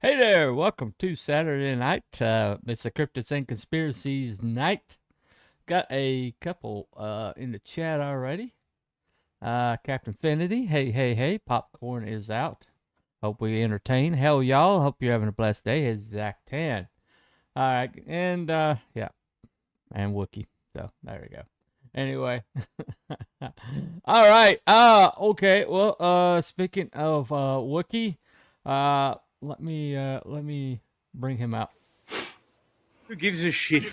Hey there, welcome to Saturday night. It's the Cryptids and Conspiracies night. Got a couple in the chat already. Captain Finity, hey, popcorn is out. Hope we entertain. Hell, y'all, hope you're having a blessed day. It's Zach Tan. All right, and yeah, and Wookie. So there we go. Anyway, all right. Okay. Well, speaking of Wookie, let me bring him out. Who gives a shit?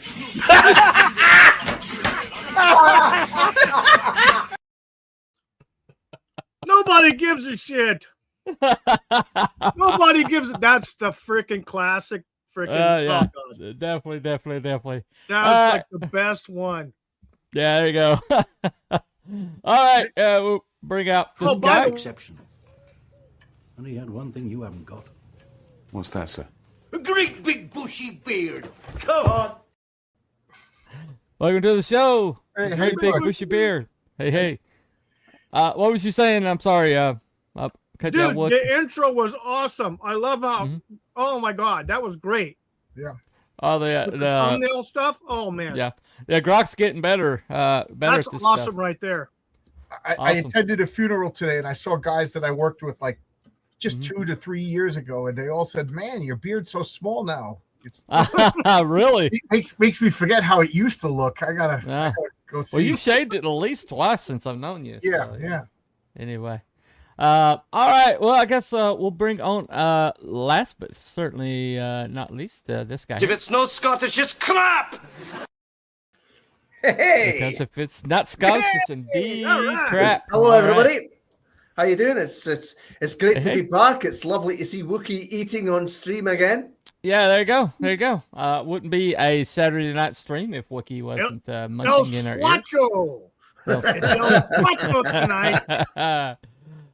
Nobody gives a shit. Nobody gives it. That's the freaking classic. Yeah, definitely. That's like the best one. Yeah, there you go. All right, we'll bring out this guy. Exceptional. And he had one thing you haven't got. What's that, sir? A great big bushy beard. Come on. Welcome to the show. Hey, big bushy beard. Hey. What was you saying? I'm sorry. Cut you out, Dude, the intro was awesome. I love how. Oh my god, that was great. Yeah. Oh, the thumbnail stuff. Oh man. Yeah. Grok's getting better. Better That's at this awesome stuff. right there. I attended a funeral today, and I saw guys that I worked with like just 2 to 3 years ago, and they all said, "Man, your beard's so small now." It's really? It makes me forget how it used to look. I gotta go see. Well, you've shaved it at least twice since I've known you. Yeah, so, yeah. Anyway. All right. Well, I guess we'll bring on last but certainly not least this guy. If it's no Scottish, it's crap. Hey! Because if it's not Scottish, it's indeed right. crap. Hello, All everybody. right. How you doing? It's great to be back. It's lovely to see Wookie eating on stream again. Yeah, there you go. Wouldn't be a Saturday night stream if Wookie wasn't munching in our ear. It's El Squatcho tonight.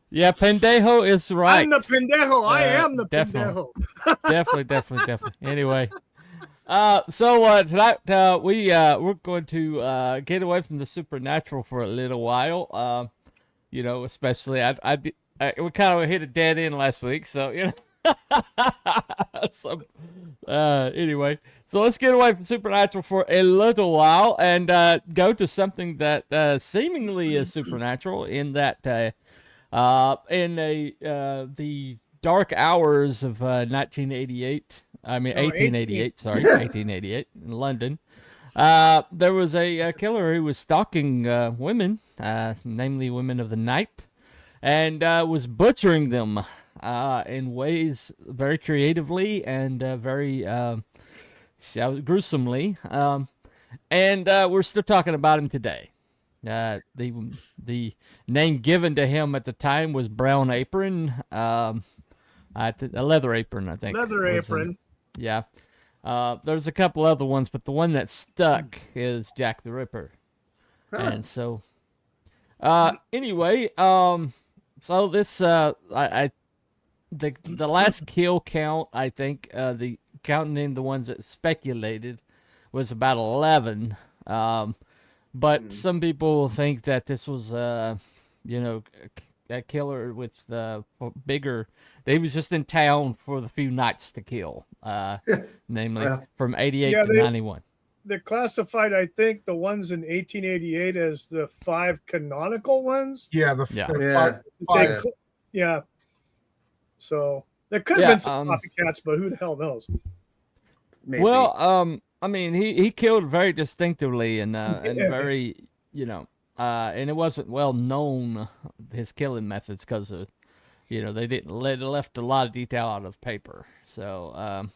Yeah, pendejo is right. I'm the pendejo. I am the pendejo. Definitely. Anyway, so tonight we're going to get away from the supernatural for a little while. Especially we kind of hit a dead end last week, so anyway, so let's get away from supernatural for a little while and go to something that seemingly is supernatural in that the dark hours of 1888 in London, there was a killer who was stalking women, namely women of the night, and was butchering them in ways very creatively and very gruesomely. And we're still talking about him today. The name given to him at the time was Brown Apron, a leather apron, I think. Leather apron. Yeah. There's a couple other ones, but the one that stuck is Jack the Ripper. And so, anyway, so this, the last kill count, I think, the counting in the ones that speculated was about 11. But some people think that this was, a killer with bigger. He was just in town for the few nights to kill, namely from 88 to 91. They classified, I think, the ones in 1888 as the 5 canonical ones. Yeah, Yeah. So there could have been some copycats, but who the hell knows? Maybe. Well, I mean, he killed very distinctively and very, and it wasn't well known, his killing methods, because of, they left a lot of detail out of paper. So,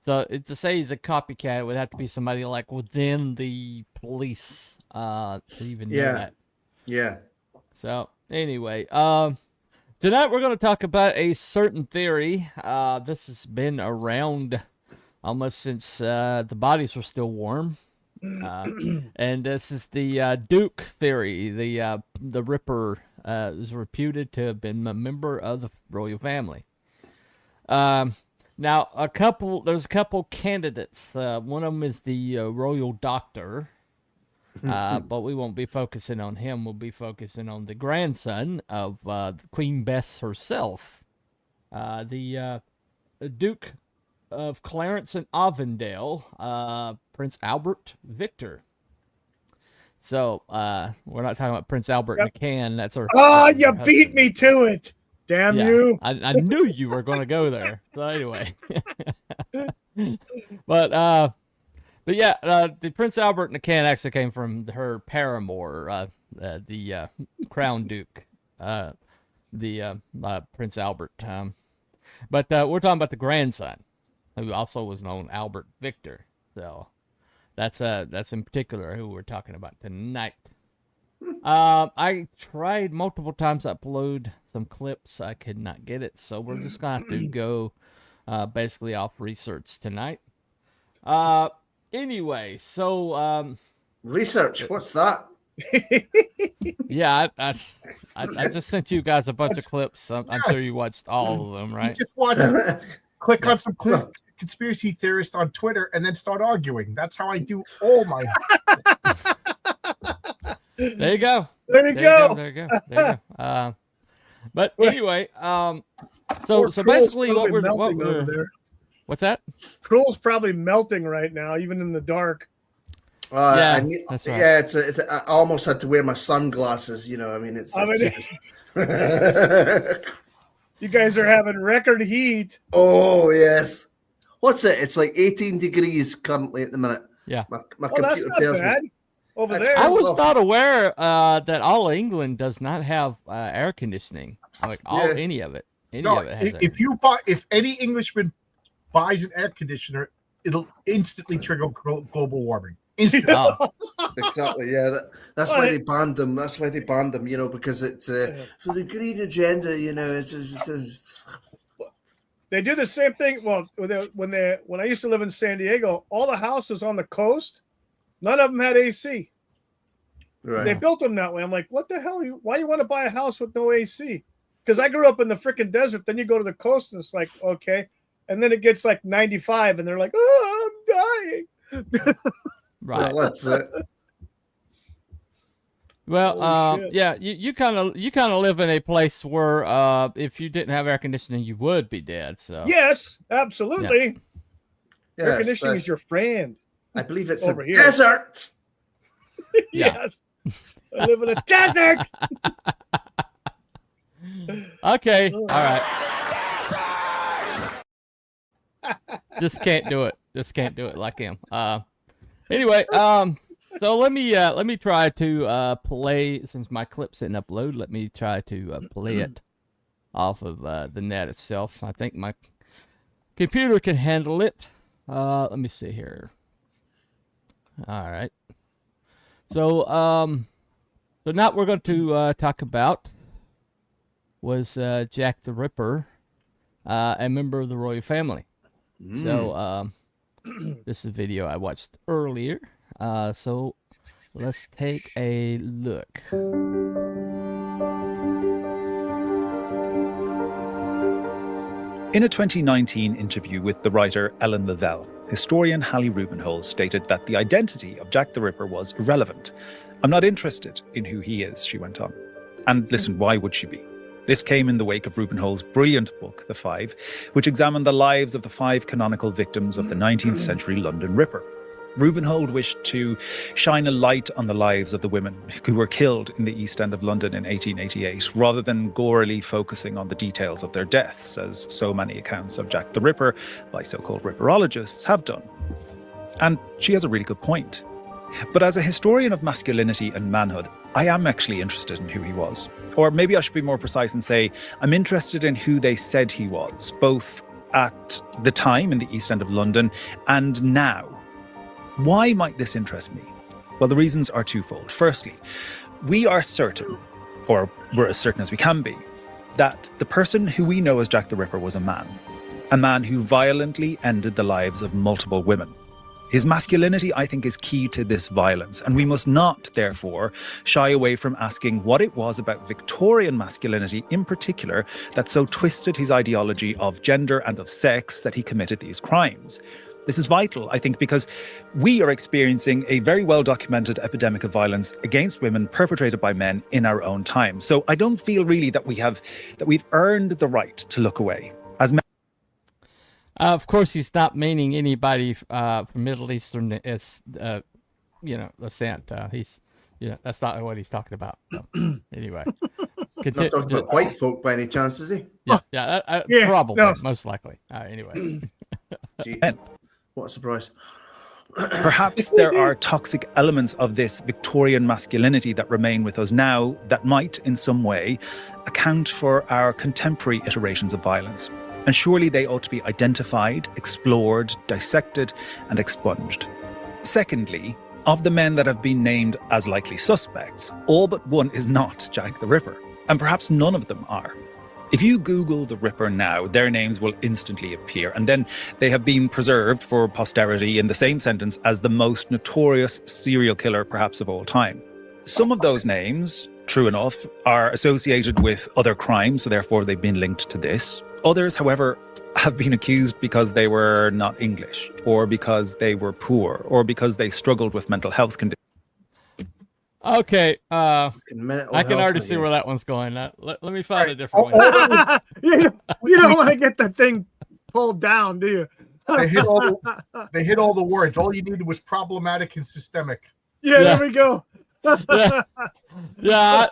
to say he's a copycat, it would have to be somebody like within the police to even know that. Yeah. So anyway, tonight we're going to talk about a certain theory. This has been around almost since the bodies were still warm. And this is the Duke theory. The Ripper is reputed to have been a member of the royal family. Now, there's a couple candidates. One of them is the royal doctor, but we won't be focusing on him. We'll be focusing on the grandson of Queen Bess herself, the Duke of Clarence and Avondale, Prince Albert Victor. So we're not talking about Prince Albert in a can. That's our. Oh, that's you our beat husband. me to it. Damn Yeah, you. I knew you were going to go there. So anyway, but yeah, the Prince Albert in the can actually came from her paramour, the Crown Duke, Prince Albert. But we're talking about the grandson, who also was known Albert Victor. So that's in particular who we're talking about tonight. I tried multiple times to upload some clips. I could not get it, so we're just gonna have to go basically off research tonight. Anyway, so Research. What's that? yeah, I just sent you guys a bunch of clips. I'm sure you watched all of them, You right? just watch, click on some conspiracy theorist on Twitter, and then start arguing. That's how I do all my. There you go. There you go. There you go. But anyway, so basically what we're over there. What's that? Troll's probably melting right now, even in the dark. Yeah, that's right. Yeah, I almost had to wear my sunglasses. You know, I mean, it's just... You guys are having record heat. Oh yes. What's it? It's like 18 degrees currently at the minute. Yeah. My Well, computer that's not tells bad. me. Over That's there. I was not aware that all of England does not have air conditioning. Like any of it. Any No, of it has if any Englishman buys an air conditioner, it'll instantly trigger global warming. Instantly. Oh, Exactly. Yeah. That's why they banned them. That's why they banned them. You know, because it's for the green agenda. You know, it's They do the same thing. Well, when I used to live in San Diego, all the houses on the coast, none of them had AC. right. They built them that way. I'm like, what the hell? Why you want to buy a house with no AC? Because I grew up in the freaking desert. Then you go to the coast and it's like, okay. And then it gets like 95 and they're like, oh, I'm dying. right. Well, that's it. Well, Holy shit. yeah, you kind of live in a place where if you didn't have air conditioning, you would be dead. So Yes, absolutely. Air Yes, conditioning is your friend. I believe it's over a here. desert. Yeah. Yes. I live in a desert. Okay, all right. Just can't do it. Just can't do it like him. Anyway, so let me try to play, since my clip's didn't upload. Let me try to play it off of the net itself. I think my computer can handle it. Let me see here. All right. So so now what we're going to talk about was Jack the Ripper, a member of the royal family. So this is a video I watched earlier. So let's take a look. In a 2019 interview with the writer Ellen Lavelle, historian Hallie Rubenhold stated that the identity of Jack the Ripper was irrelevant. "I'm not interested in who he is," she went on. And listen, why would she be? This came in the wake of Rubenhold's brilliant book, The Five, which examined the lives of the 5 canonical victims of the 19th century London Ripper. Rubenhold wished to shine a light on the lives of the women who were killed in the East End of London in 1888, rather than gorily focusing on the details of their deaths, as so many accounts of Jack the Ripper by so-called ripperologists have done. And she has a really good point. But as a historian of masculinity and manhood, I am actually interested in who he was. Or maybe I should be more precise and say, I'm interested in who they said he was, both at the time in the East End of London and now. Why might this interest me? Well, the reasons are twofold. Firstly, we are certain, or we're as certain as we can be, that the person who we know as Jack the Ripper was a man who violently ended the lives of multiple women. His masculinity, I think, is key to this violence, and we must not, therefore, shy away from asking what it was about Victorian masculinity in particular that so twisted his ideology of gender and of sex that he committed these crimes. This is vital, I think, because we are experiencing a very well-documented epidemic of violence against women perpetrated by men in our own time. So I don't feel really that we've earned the right to look away. As men. Of course, he's not meaning anybody from Middle Eastern descent. That's not what he's talking about. So, anyway, Not talking about white folk by any chance, is he? Yeah, Yeah, probably, no. most likely. Anyway, Gee, what a surprise. Perhaps there are toxic elements of this Victorian masculinity that remain with us now that might, in some way, account for our contemporary iterations of violence. And surely they ought to be identified, explored, dissected, and expunged. Secondly, of the men that have been named as likely suspects, all but one is not Jack the Ripper, and perhaps none of them are. If you Google the Ripper now, their names will instantly appear, and then they have been preserved for posterity in the same sentence as the most notorious serial killer perhaps of all time. Some of those names, true enough, are associated with other crimes, so therefore they've been linked to this. Others, however, have been accused because they were not English, or because they were poor, or because they struggled with mental health conditions. okay. I I can already see where that one's going. Let me find a different one. you don't want to get that thing pulled down, do you? They hit all the words. All you needed was problematic and systemic. Yeah, there we go. Yeah,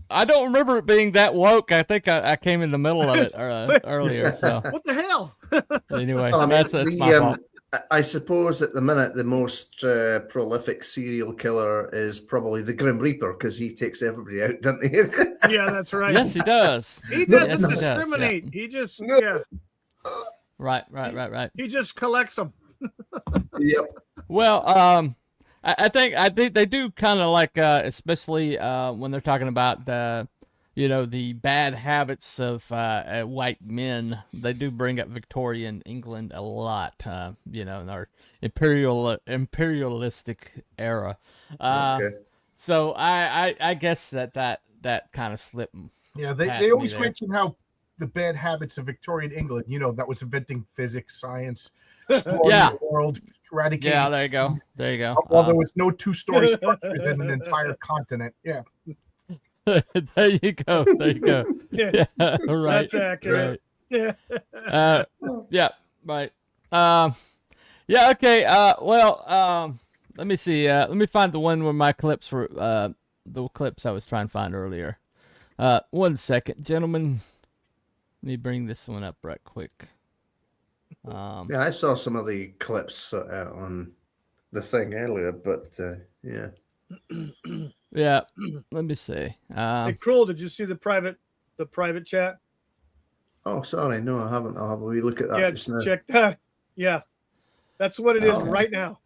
I don't remember it being that woke. I think I came in the middle of it earlier. So What the hell? anyway, Well, I mean, that's my fault. I suppose at the minute the most prolific serial killer is probably the Grim Reaper because he takes everybody out, doesn't he? Yeah, that's right. Yes, he does. He doesn't Yes, he does, yeah. discriminate. He just Right. he just collects them. Yep. Well, I think they do kind of like, especially when they're talking about the bad habits of white men. They do bring up Victorian England a lot, in our imperialistic era. Okay. So I guess that kind of slipped. Yeah, past they me always there. mention how the bad habits of Victorian England, that was inventing physics, science, exploring Yeah. the world, eradicating. Yeah, there you go. There you go. Well, there was no two-story structures in an entire continent. Yeah. There you go. There you go. Yeah, Right. that's accurate. Yeah. Yeah. Right. Yeah. Okay. Well. Let me see. Let me find the one where my clips were. The clips I was trying to find earlier. 1 second, gentlemen. Let me bring this one up right quick. Yeah, I saw some of the clips on the thing earlier, but yeah. Yeah. Let me see. Hey, Kroll, did you see the private chat? Oh, sorry, no, I haven't. I'll have a wee look at that Yeah, just now. check that. Yeah, that's what it is Oh. right now.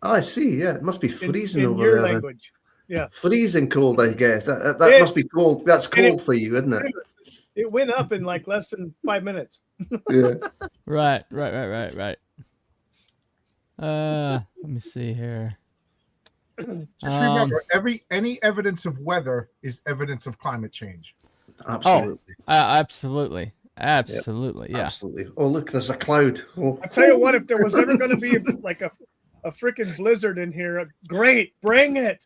Oh, I see. Yeah, it must be freezing in over your there. then. language. Yeah, Freezing cold, I guess. That Yeah. must be cold. That's And it- cold for you, isn't it? it went up in like less than 5 minutes. Yeah. Right. Let me see here. Just remember, any evidence of weather is evidence of climate change. Absolutely. Absolutely. Yeah. Absolutely. Oh, look, there's a cloud. Oh, I tell you what, if there was ever going to be like a freaking blizzard in here, great, bring it,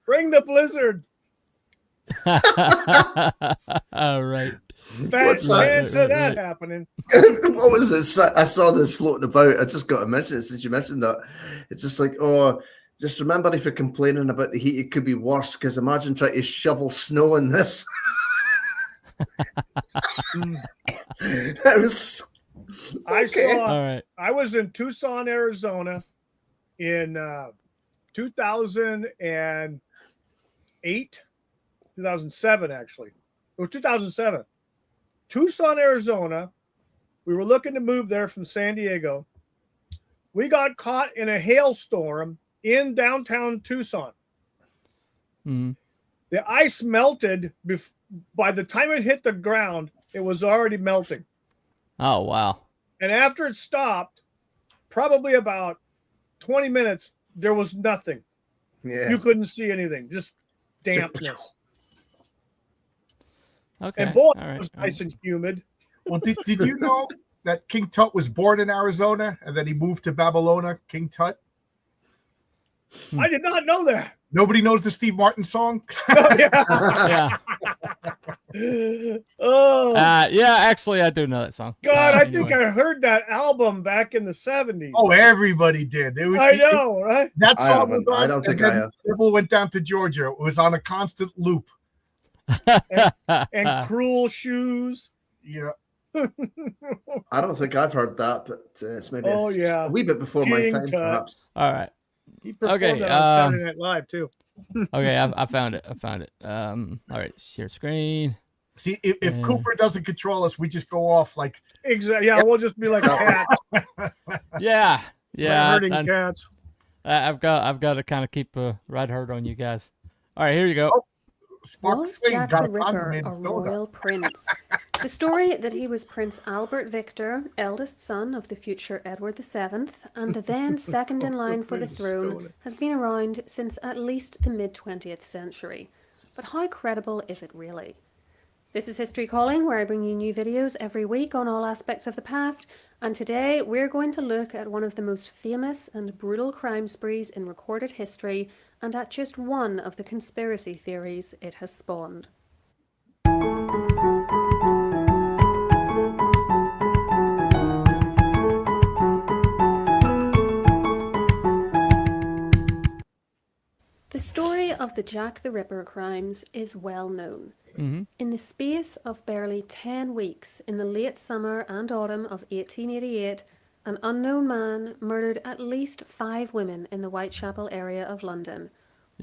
bring the blizzard. All right. Bad What's that? chance of that Right. happening. what was this? I saw this floating about. I just got to mention it since you mentioned that. It's just like, just remember if you're complaining about the heat, it could be worse because imagine trying to shovel snow in this. I saw. All right. I was in Tucson, Arizona, in 2008, 2007 actually, or 2007. Tucson, Arizona. We were looking to move there from San Diego. We got caught in a hailstorm in downtown Tucson. Mm-hmm. The ice melted. By the time it hit the ground, it was already melting. Oh, wow. And after it stopped, probably about 20 minutes, there was nothing. Yeah. You couldn't see anything, just dampness. Okay. And boy, All right. it was nice and humid. Well, did you know that King Tut was born in Arizona and then he moved to Babylonia, King Tut? I did not know that. Nobody knows the Steve Martin song? Yeah. Yeah. Oh Yeah, actually, I do know that song. God, I Anyway. think I heard that album back in the 70s. Oh, everybody did. I know, right? That I song was haven't. I on, don't and think I then have. Devil went down to Georgia. It was on a constant loop. And Cruel Shoes. Yeah. I don't think I've heard that, but it's maybe Oh, yeah. a wee bit before my King time, Tut. perhaps. All right. He performed Okay, that on Saturday Night Live too. Okay, I found it. All right, share screen. See, if Cooper doesn't control us, we just go off like. Exactly. Yeah, we'll just be like cats. Yeah, herding cats. I've got to kind of keep a right herd on you guys. All right, here you go. Was Jack the Ripper a royal prince? The story that he was Prince Albert Victor, eldest son of the future Edward VII, and the then second in line for the throne, has been around since at least the mid-20th century. But how credible is it really? This is History Calling, where I bring you new videos every week on all aspects of the past, and today we're going to look at one of the most famous and brutal crime sprees in recorded history, and at just one of the conspiracy theories it has spawned. The story of the Jack the Ripper crimes is well known. Mm-hmm. In the space of barely 10 weeks in the late summer and autumn of 1888, an unknown man murdered at least 5 women in the Whitechapel area of London,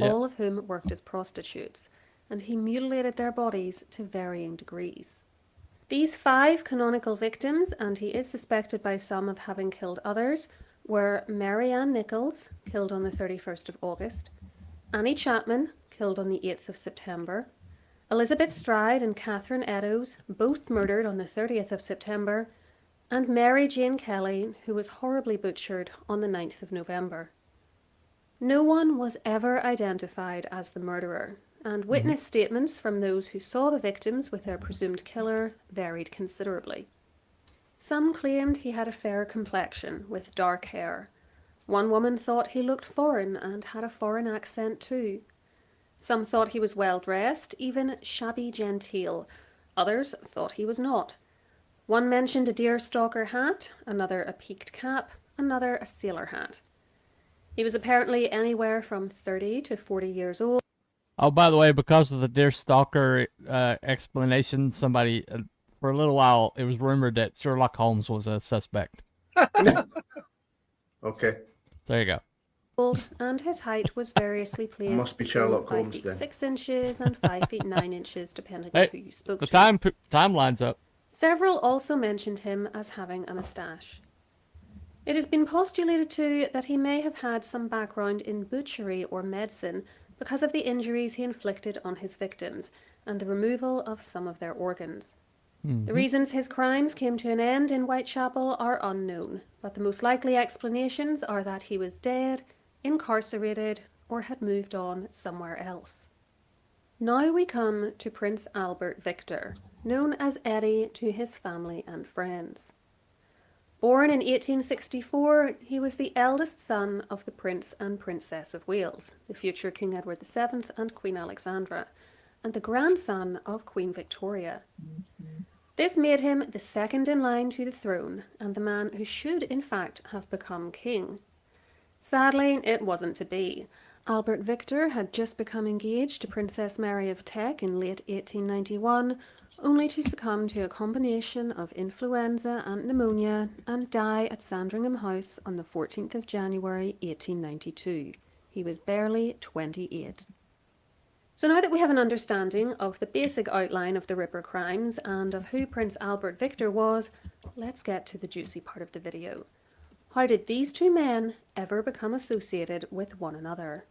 all of whom worked as prostitutes, and he mutilated their bodies to varying degrees. These 5 canonical victims, and he is suspected by some of having killed others, were Mary Ann Nichols, killed on the 31st of August, Annie Chapman, killed on the 8th of September, Elizabeth Stride and Catherine Eddowes, both murdered on the 30th of September, and Mary Jane Kelly, who was horribly butchered on the 9th of November. No one was ever identified as the murderer, and witness statements from those who saw the victims with their presumed killer varied considerably. Some claimed he had a fair complexion with dark hair. One woman thought he looked foreign and had a foreign accent too. Some thought he was well dressed, even shabby genteel. Others thought he was not. One mentioned a deerstalker hat, another a peaked cap, another a sailor hat. He was apparently anywhere from 30 to 40 years old. Oh, by the way, because of the deerstalker explanation, somebody, for a little while, it was rumored that Sherlock Holmes was a suspect. Okay. There you go. And his height was variously placed Must be Sherlock between Holmes 5 feet then. 6 inches and 5 feet 9 inches, depending on who you spoke The to. time lines up. Several also mentioned him as having a moustache. It has been postulated too that he may have had some background in butchery or medicine because of the injuries he inflicted on his victims and the removal of some of their organs. The reasons his crimes came to an end in Whitechapel are unknown, but the most likely explanations are that he was dead, incarcerated, or had moved on somewhere else. Now we come to Prince Albert Victor, known as Eddie to his family and friends. Born in 1864, he was the eldest son of the Prince and Princess of Wales, the future King Edward VII and Queen Alexandra, and the grandson of Queen Victoria. This made him the second in line to the throne, and the man who should in fact have become king. Sadly, it wasn't to be. Albert Victor had just become engaged to Princess Mary of Teck in late 1891, only to succumb to a combination of influenza and pneumonia and die at Sandringham House on the 14th of January 1892. He was barely 28. So now that we have an understanding of the basic outline of the Ripper crimes and of who Prince Albert Victor was, let's get to the juicy part of the video. How did these two men ever become associated with one another?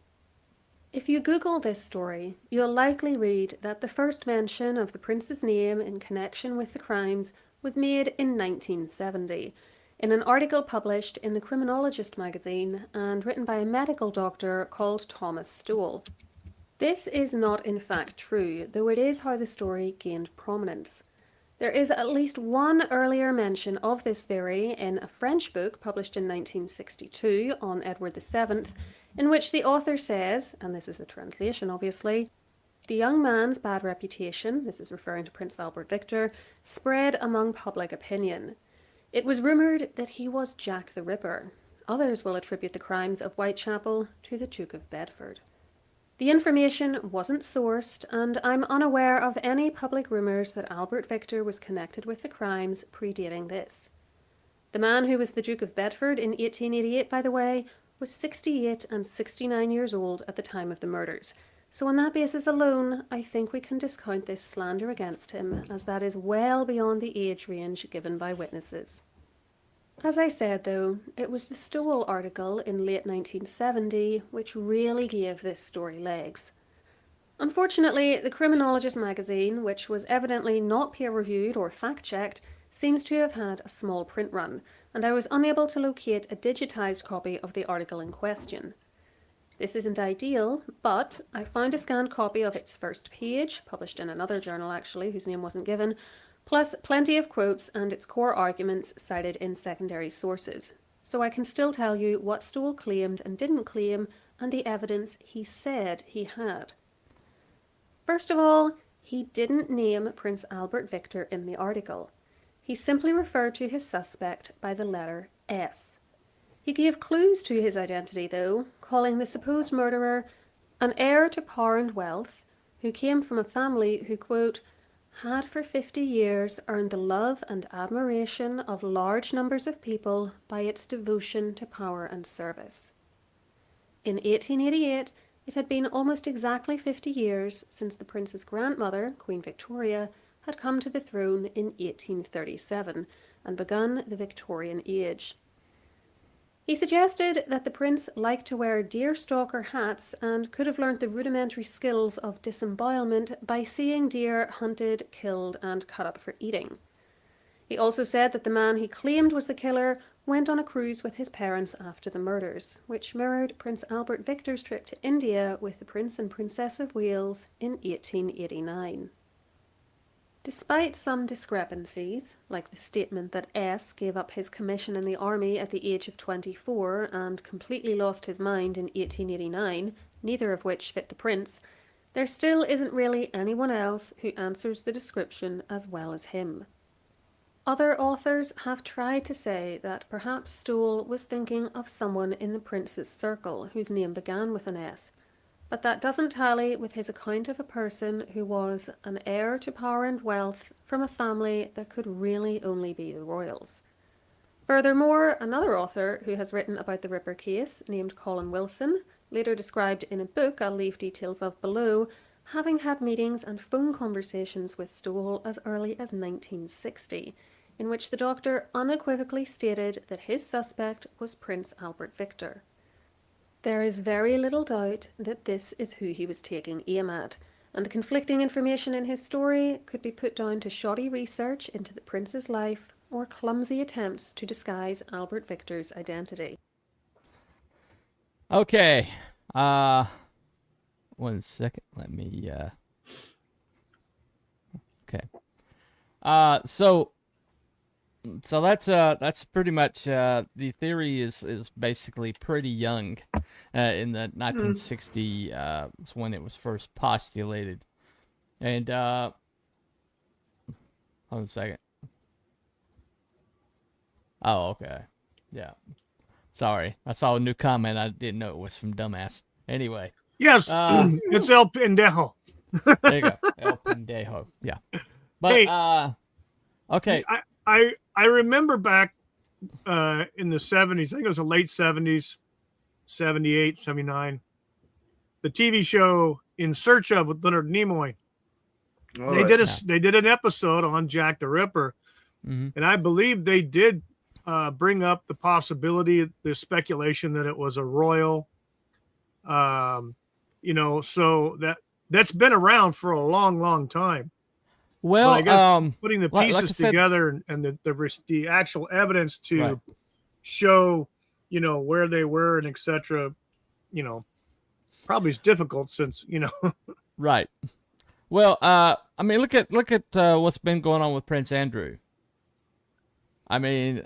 If you Google this story, you'll likely read that the first mention of the prince's name in connection with the crimes was made in 1970, in an article published in the Criminologist magazine and written by a medical doctor called Thomas Stowell. This is not in fact true, though it is how the story gained prominence. There is at least one earlier mention of this theory in a French book published in 1962 on Edward VII, in which the author says, and this is a translation obviously, The young man's bad reputation, this is referring to Prince Albert Victor, spread among public opinion. It was rumoured that he was Jack the Ripper. Others will attribute the crimes of Whitechapel to the Duke of Bedford. The information wasn't sourced, and I'm unaware of any public rumours that Albert Victor was connected with the crimes predating this. The man who was the Duke of Bedford in 1888, by the way, was 68 and 69 years old at the time of the murders. So on that basis alone, I think we can discount this slander against him, as that is well beyond the age range given by witnesses. As I said, though, it was the Stowell article in late 1970 which really gave this story legs. Unfortunately, the Criminologist magazine, which was evidently not peer-reviewed or fact-checked, seems to have had a small print run, and I was unable to locate a digitised copy of the article in question. This isn't ideal, but I found a scanned copy of its first page, published in another journal actually, whose name wasn't given, plus plenty of quotes and its core arguments cited in secondary sources. So I can still tell you what Stowell claimed and didn't claim, and the evidence he said he had. First of all, he didn't name Prince Albert Victor in the article. He simply referred to his suspect by the letter S. He gave clues to his identity, though, calling the supposed murderer an heir to power and wealth, who came from a family who, quote, had for 50 years earned the love and admiration of large numbers of people by its devotion to power and service. In 1888, it had been almost exactly 50 years since the prince's grandmother, Queen Victoria, had come to the throne in 1837 and begun the Victorian age. He suggested that the prince liked to wear deerstalker hats and could have learnt the rudimentary skills of disembowelment by seeing deer hunted, killed, and cut up for eating. He also said that the man he claimed was the killer went on a cruise with his parents after the murders, which mirrored Prince Albert Victor's trip to India with the Prince and Princess of Wales in 1889. Despite some discrepancies, like the statement that S gave up his commission in the army at the age of 24 and completely lost his mind in 1889, neither of which fit the prince, there still isn't really anyone else who answers the description as well as him. Other authors have tried to say that perhaps Stowell was thinking of someone in the prince's circle whose name began with an S, but that doesn't tally with his account of a person who was an heir to power and wealth from a family that could really only be the royals. Furthermore, another author who has written about the Ripper case, named Colin Wilson, later described in a book I'll leave details of below, having had meetings and phone conversations with Stowell as early as 1960, in which the doctor unequivocally stated that his suspect was Prince Albert Victor. There is very little doubt that this is who he was taking aim at, and the conflicting information in his story could be put down to shoddy research into the prince's life or clumsy attempts to disguise Albert Victor's identity. Okay. 1 second. Let me okay. So that's pretty much the theory is basically pretty young. In the 1960 is when it was first postulated, and hold on a second. Oh, okay, yeah. Sorry, I saw a new comment. I didn't know it was from Dumbass. Anyway, yes, it's El Pendejo. There you go, El Pendejo. Yeah, but Hey, okay. I remember back in the 70s, I think it was the late 70s, 78, 79, the TV show In Search of with Leonard Nimoy. They did an episode on Jack the Ripper, and I believe they did bring up the possibility, the speculation that it was a royal. So that's been around for a long, long time. Well, I guess putting the pieces like I said, together and the actual evidence to show, where they were and etc. Probably is difficult since Right. Well, I mean, look at what's been going on with Prince Andrew. I mean,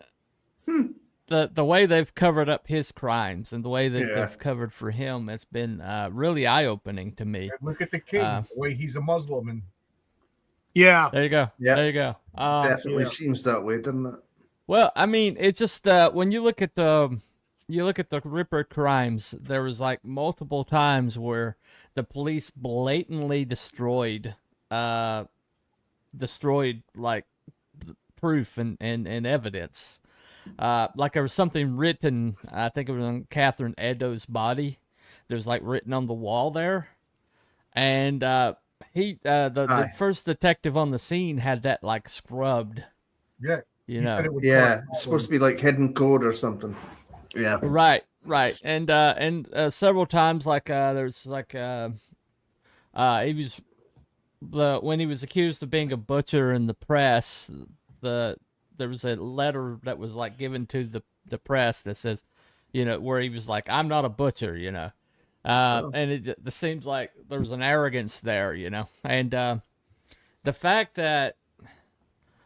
the way they've covered up his crimes and the way that Yeah. they've covered for him, it's been really eye opening to me. And look at the king, the way he's a Muslim, and Yeah. There you go. Yeah. There you go. Definitely seems that way, doesn't it? Well, I mean, it's just when you look at the Ripper crimes, there was like multiple times where the police blatantly destroyed like proof and evidence. Like there was something written, I think it was on Catherine Edo's body. There's like written on the wall there, and the first detective on the scene had that like scrubbed. yeah, You he know. said it would Yeah, cause it's supposed to be like hidden code or something. Yeah. Right, and several times like there's like he was when he was accused of being a butcher in the press, there was a letter that was like given to the press that says, you know, where he was like, I'm not a butcher, you know. And it seems like there was an arrogance there, you know. And the fact that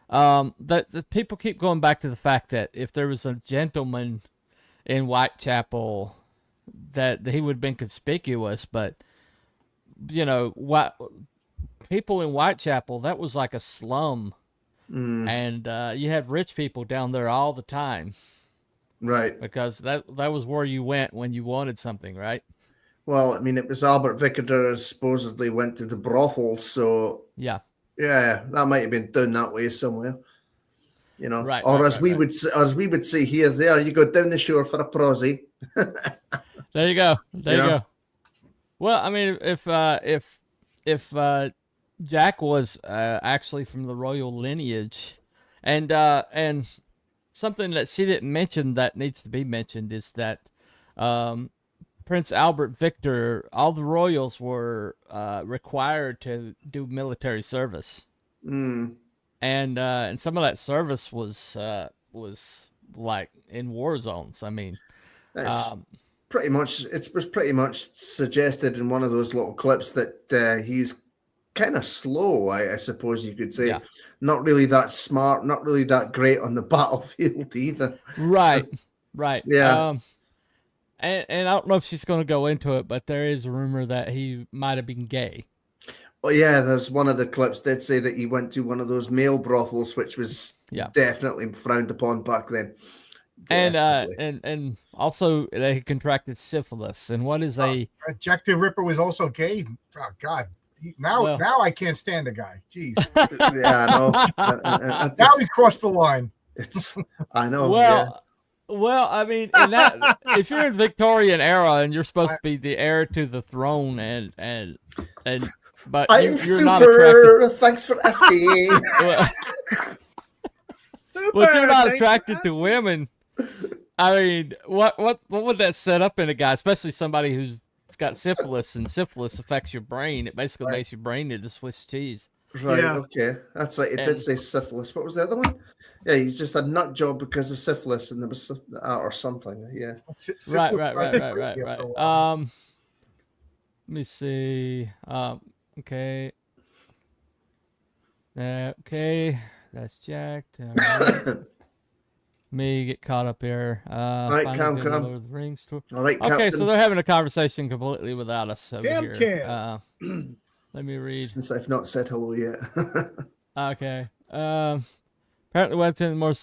that people keep going back to the fact that if there was a gentleman in Whitechapel, that he would have been conspicuous, but you know what, people in Whitechapel, that was like a slum, and you had rich people down there all the time, Right. because that was where you went when you wanted something, right? Well, I mean, it was Albert Victor supposedly went to the brothel, so Yeah. yeah, that might have been done that way somewhere. You know, Right, or right, as right, we right. would as we would say here, there you go down the shore for a prosy. There you go. There you You know? go. Well, I mean, if Jack was actually from the royal lineage, and something that she didn't mention that needs to be mentioned is that Prince Albert Victor, all the royals were required to do military service, and some of that service was like in war zones. I mean, It's pretty much, it was pretty much suggested in one of those little clips that he's kind of slow, I suppose you could say. Yeah. Not really that smart, not really that great on the battlefield either. right, So, right, yeah. And I don't know if she's going to go into it, but there is a rumor that he might have been gay. Oh yeah, there's one of the clips did say that he went to one of those male brothels, which was definitely frowned upon back then. Definitely. And also that he contracted syphilis. And what is Jack the Ripper was also gay. Oh God. Now I can't stand the guy. Jeez. Yeah, I know. Now he crossed the line. I know. Well, I mean, in that, if you're in Victorian era and you're supposed to be the heir to the throne, but I'm you're super. not attracted. Thanks for asking. But you're not attracted to women. I mean, what would that set up in a guy, especially somebody who's got syphilis, and syphilis affects your brain. It basically makes your brain into Swiss cheese. Right, okay. That's right. It did say syphilis. What was the other one? Yeah, he's just a nut job because of syphilis, and there was or something. Yeah. Right. Let me see. Okay. Okay. That's jacked. All right. Me get caught up here. All right, come. Lord of the Rings tour. All right, okay, Captain. so they're having a conversation completely without us over Cam. here. Let me read. Since I've not said hello yet. Okay. Apparently went in the more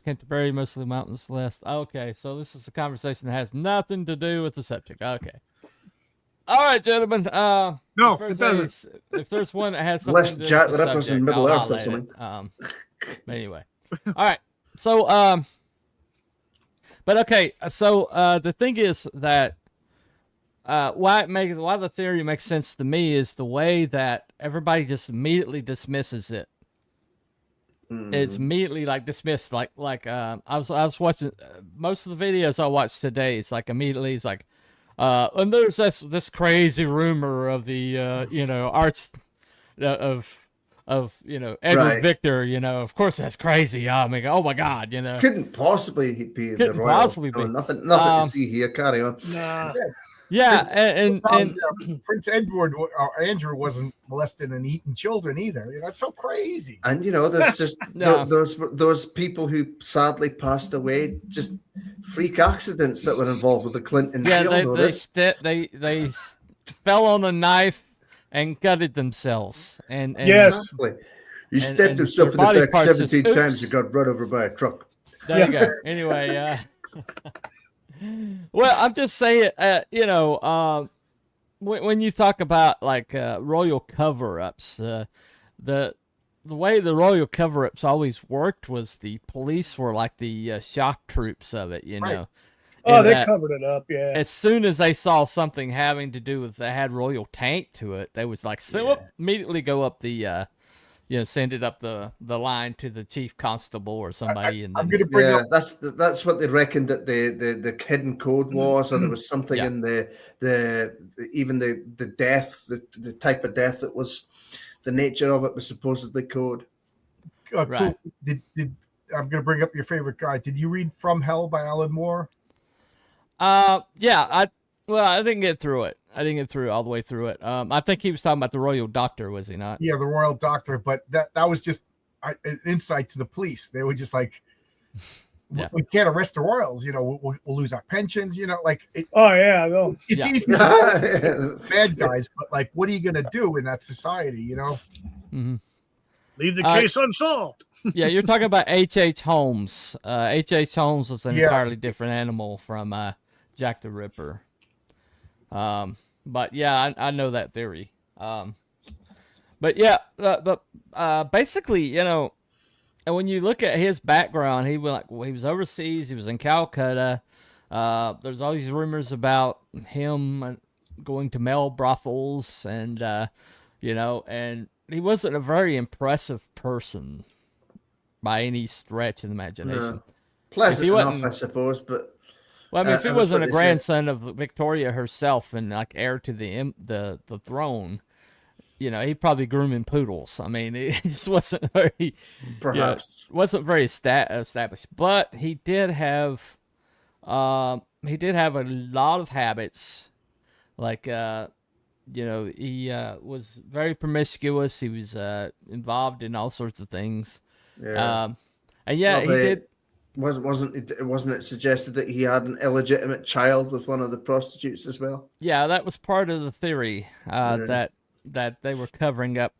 Canterbury, mostly mountains list. Okay, so this is a conversation that has nothing to do with the subject. Okay. All right, gentlemen. No, it doesn't. If there's one that has something Unless to do Jack with the the Ripper's subject, in Middle I'll Earth or highlight something. it. Anyway. All right. So, but okay. So, the thing is that why the theory makes sense to me is the way that everybody just immediately dismisses it. It's immediately like dismissed. Like I was watching most of the videos I watched today. It's like immediately it's like, and there's this crazy rumor of the arch of Edward Victor. Of course that's crazy. I mean, oh my God, couldn't possibly be the royal. Possibly be. Nothing to see here. Carry on. Nah. Yeah, and Prince Edward or Andrew wasn't molesting and eating children either. You know, it's so crazy. And you know, there's just Yeah. those people who sadly passed away, just freak accidents that were involved with the Clintons. yeah, We all know this. they fell on a knife and gutted themselves. And Yes. Exactly. You And- stepped and yourself their in the body back parts just- 17 times, oops. you got run over by a truck. There you go. Anyway, well, I'm just saying, you know, when you talk about like royal cover-ups, the way the royal cover-ups always worked was the police were like the shock troops of it, you Right. know. Oh, And they that covered it up. Yeah. as soon as they saw something having to do with that had royal taint to it, they was like, so immediately go up the send it up the line to the chief constable or somebody. I'm going to bring Yeah, up. that's what they reckoned that the hidden code was, or there was something Yeah. in the death, the type of death that was, the nature of it was supposedly code. Cool. Right. Did I'm going to bring up your favorite guy. Did you read From Hell by Alan Moore? Yeah, I didn't get through it. I didn't get through all the way through it. I think he was talking about the royal doctor, was he not? Yeah, the Royal Doctor. But that was just an insight to the police. They were just like, Yeah. we can't arrest the royals. You know, we'll lose our pensions. You know, like Oh yeah. No. it's Yeah. easy to bad guys, but like, what are you going to do in that society? You know. Mm-hmm. Leave the case unsolved. Yeah, you're talking about H.H. Holmes. H.H. Holmes was an Yeah. entirely different animal from Jack the Ripper. But yeah, I know that theory. But yeah, basically, you know, and when you look at his background, he was overseas. He was in Calcutta. There's all these rumors about him going to male brothels, and you know, and he wasn't a very impressive person by any stretch of the imagination. No. Pleasant he enough, wasn't- I suppose, but Well, I mean, if he that's wasn't what a they said. grandson of Victoria herself and like heir to the throne, you know, he probably grooming poodles. I mean, it just wasn't very, perhaps. wasn't very established. But he did have a lot of habits, like you know, he was very promiscuous. He was involved in all sorts of things. Yeah. And yeah, Well, he did. Wasn't it suggested that he had an illegitimate child with one of the prostitutes as well? Yeah, that was part of the theory that they were covering up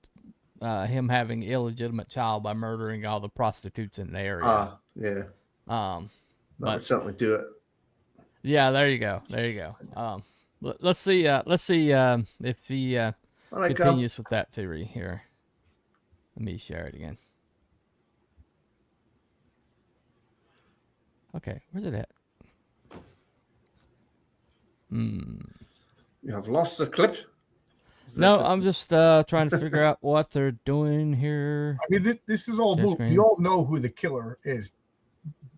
him having illegitimate child by murdering all the prostitutes in the area. Ah, yeah. That would certainly do it. Yeah, there you go. Let's see if he All right, continues with that theory here. Let me share it again. Okay, where's it at? You have lost the clip. No, I'm just trying to figure out what they're doing here. I mean, this is all Share moot. screen. We all know who the killer is.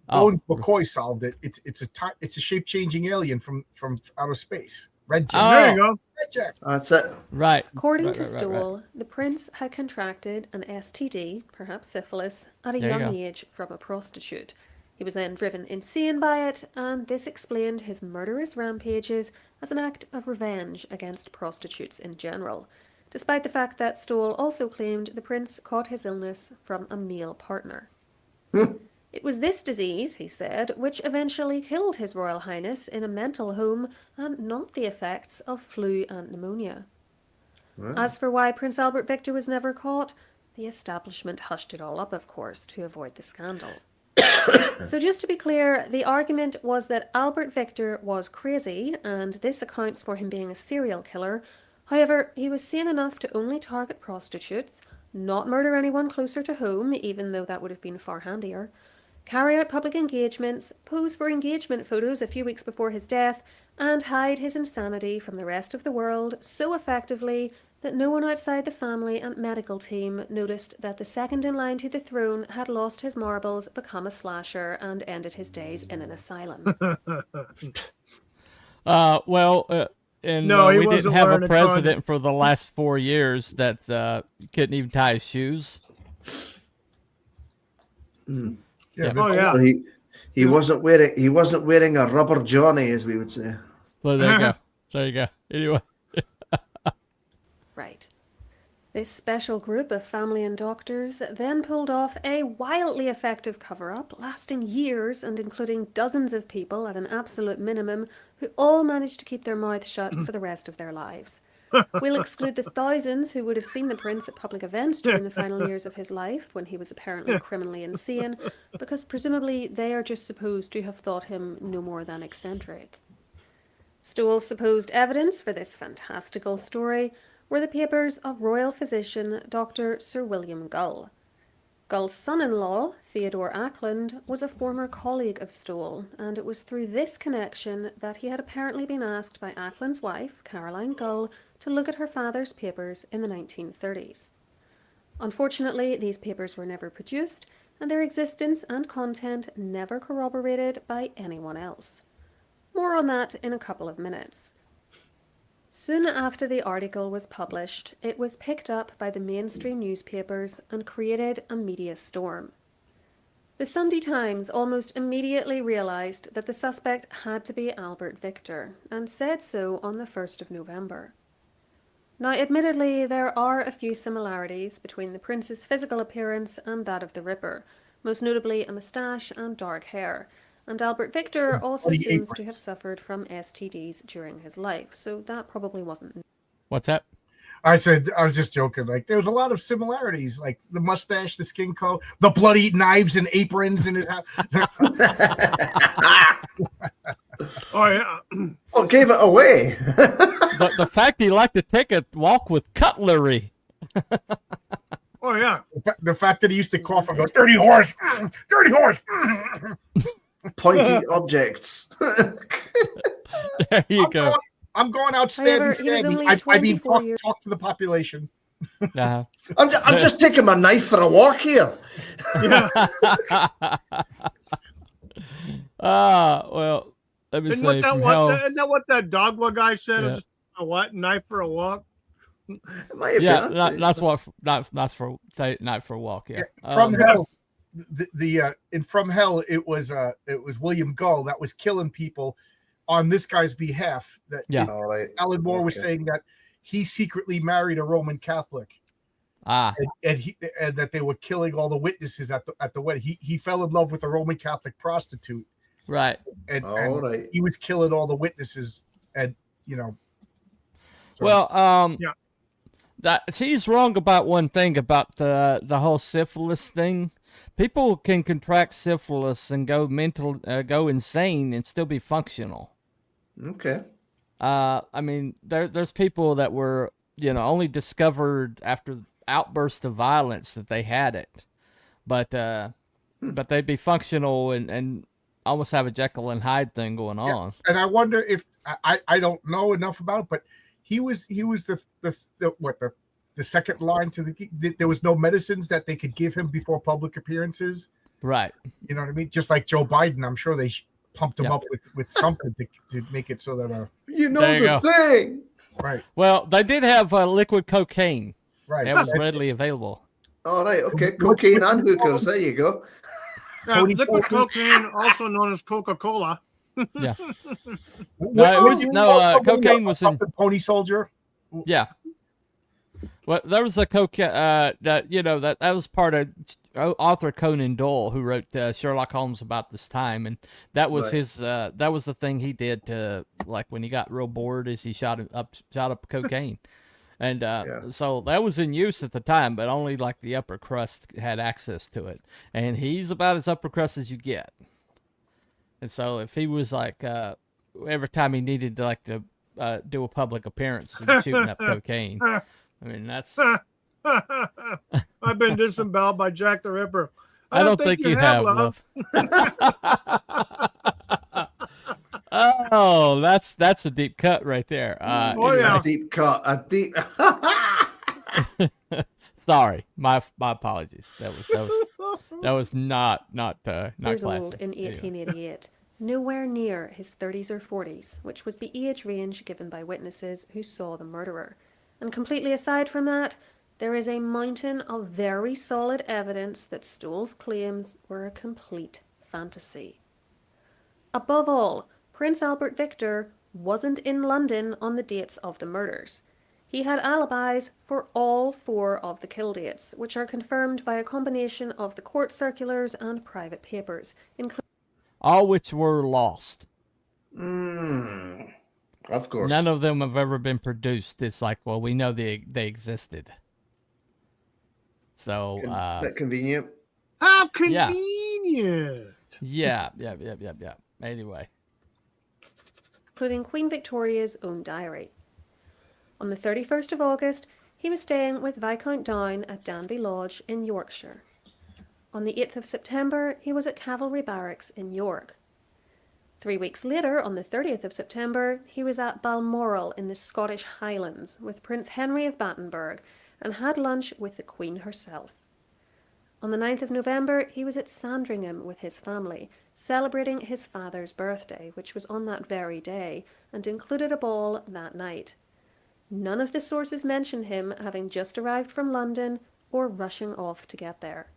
Oh. Bones McCoy solved it. It's a shape changing alien from outer space. Red Jack. Oh. There you go. Red Jack. That's it. Right. According Right, to right, right, Stoll, right. the prince had contracted an STD, perhaps syphilis, at a There you young go. age from a prostitute. He was then driven insane by it, and this explained his murderous rampages as an act of revenge against prostitutes in general, despite the fact that Stoll also claimed the prince caught his illness from a male partner. It was this disease, he said, which eventually killed His Royal Highness in a mental home, and not the effects of flu and pneumonia. As for why Prince Albert Victor was never caught, the establishment hushed it all up, of course, to avoid the scandal. So just to be clear, the argument was that Albert Victor was crazy, and this accounts for him being a serial killer. However, he was sane enough to only target prostitutes, not murder anyone closer to home, even though that would have been far handier, carry out public engagements, pose for engagement photos a few weeks before his death, and hide his insanity from the rest of the world so effectively that no one outside the family and medical team noticed that the second in line to the throne had lost his marbles, become a slasher, and ended his days in an asylum. And No, he we didn't wasn't have wearing a a president for the last 4 years that couldn't even tie his shoes. Yeah. Oh yeah. So he wasn't wearing a rubber Johnny, as we would say. Well, there you go. There you go. Anyway. Right. This special group of family and doctors then pulled off a wildly effective cover-up, lasting years and including dozens of people at an absolute minimum who all managed to keep their mouths shut for the rest of their lives. We'll exclude the thousands who would have seen the prince at public events during the final years of his life when he was apparently criminally insane, because presumably they are just supposed to have thought him no more than eccentric. Stool's supposed evidence for this fantastical story were the papers of royal physician Dr. Sir William Gull. Gull's son-in-law, Theodore Ackland, was a former colleague of Stool, and it was through this connection that he had apparently been asked by Ackland's wife, Caroline Gull, to look at her father's papers in the 1930s. Unfortunately, these papers were never produced, and their existence and content never corroborated by anyone else. More on that in a couple of minutes. Soon after the article was published, it was picked up by the mainstream newspapers and created a media storm. The Sunday Times almost immediately realized that the suspect had to be Albert Victor, and said so on the 1st of November. Now, admittedly, there are a few similarities between the prince's physical appearance and that of the Ripper, most notably a moustache and dark hair, and Albert Victor also seems to have suffered from STDs during his life, so that probably wasn't. What's that? I was just joking. Like, there's a lot of similarities, like the mustache, the skin color, the bloody knives and aprons in his house. Oh yeah. What gave it away? The fact he liked to take a walk with cutlery. Oh yeah. The fact that he used to cough and go, "Dirty horse, dirty horse." Pointy objects. There you go. I'm going out standing. I mean, talk to the population. Uh-huh. I'm just taking my knife for a walk here. Yeah. Well, let me Isn't say that what that Dogma guy said? Yeah. A what? Knife for a walk? Yeah, that's for night for a walk. Yeah. From hell, in From Hell, it was William Gull that was killing people on this guy's behalf. That All right. Alan Moore was saying that he secretly married a Roman Catholic. And that they were killing all the witnesses at the wedding. He fell in love with a Roman Catholic prostitute. Right. And he was killing all the witnesses, and So. Well, that he's wrong about one thing about the whole syphilis thing. People can contract syphilis and go go insane and still be functional. Okay. I mean, there's people that were only discovered after outbursts of violence that they had it, but they'd be functional and almost have a Jekyll and Hyde thing going on. And I wonder if I don't know enough about it, but he was the second line to there was no medicines that they could give him before public appearances. Right. You know what I mean? Just like Joe Biden, I'm sure they pumped him up with something to make it so that the thing. Right. Well, they did have liquid cocaine. Right. That was readily available. All right. Okay. Cocaine and hookers. There you go. Liquid cocaine, also known as Coca-Cola. Yeah. Cocaine was in Pony Soldier. Yeah. Well, there was a cocaine that was part of Arthur Conan Doyle, who wrote Sherlock Holmes about this time, and that was his that was the thing he did to, like, when he got real bored, is he shot up cocaine. And so that was in use at the time, but only like the upper crust had access to it. And he's about as upper crust as you get. And so if he was like, every time he needed to do a public appearance and shooting up cocaine, I mean, that's... I've been disemboweled by Jack the Ripper. I don't think you have, love. Oh, that's a deep cut right there. A deep cut. A deep. Sorry, my apologies. That was not years classic. old in 1888, nowhere near his 30s or 40s, which was the age range given by witnesses who saw the murderer. And completely aside from that, there is a mountain of very solid evidence that Stool's claims were a complete fantasy. Above all, Prince Albert Victor wasn't in London on the dates of the murders. He had alibis for all 4 of the kill dates, which are confirmed by a combination of the court circulars and private papers, including all which were lost. Of course. None of them have ever been produced. It's like, well, we know they existed. So, bit convenient. How convenient. Yeah. Anyway. including Queen Victoria's own diary. On the 31st of August, he was staying with Viscount Down at Danby Lodge in Yorkshire. On the 8th of September, he was at Cavalry Barracks in York. 3 weeks later, on the 30th of September, he was at Balmoral in the Scottish Highlands with Prince Henry of Battenberg and had lunch with the Queen herself. On the 9th of November, he was at Sandringham with his family, celebrating his father's birthday, which was on that very day, and included a ball that night. None of the sources mention him having just arrived from London or rushing off to get there.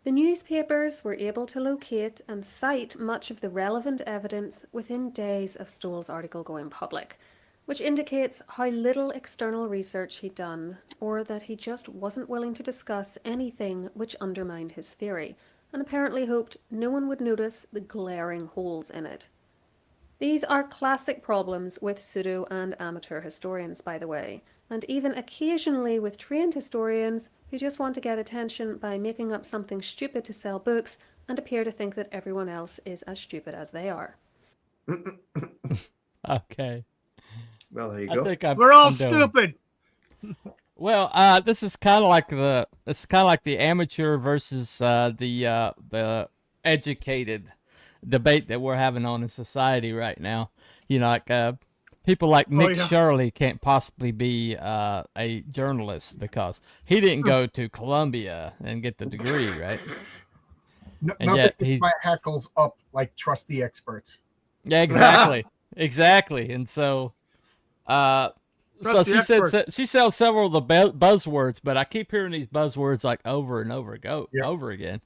The newspapers were able to locate and cite much of the relevant evidence within days of Stoll's article going public, which indicates how little external research he'd done, or that he just wasn't willing to discuss anything which undermined his theory, and apparently hoped no one would notice the glaring holes in it. These are classic problems with pseudo and amateur historians, by the way, and even occasionally with trained historians who just want to get attention by making up something stupid to sell books and appear to think that everyone else is as stupid as they are. Okay. Well, there you go. We're all stupid. Well, this is kind of like the amateur versus the educated debate that we're having on in society right now. You know, like people like Nick Shirley can't possibly be a journalist because he didn't go to Columbia and get the degree, right? Nothing gets my hackles up like trust the experts. Yeah, exactly, exactly. And so, so she sells several of the buzzwords, but I keep hearing these buzzwords like over and over again.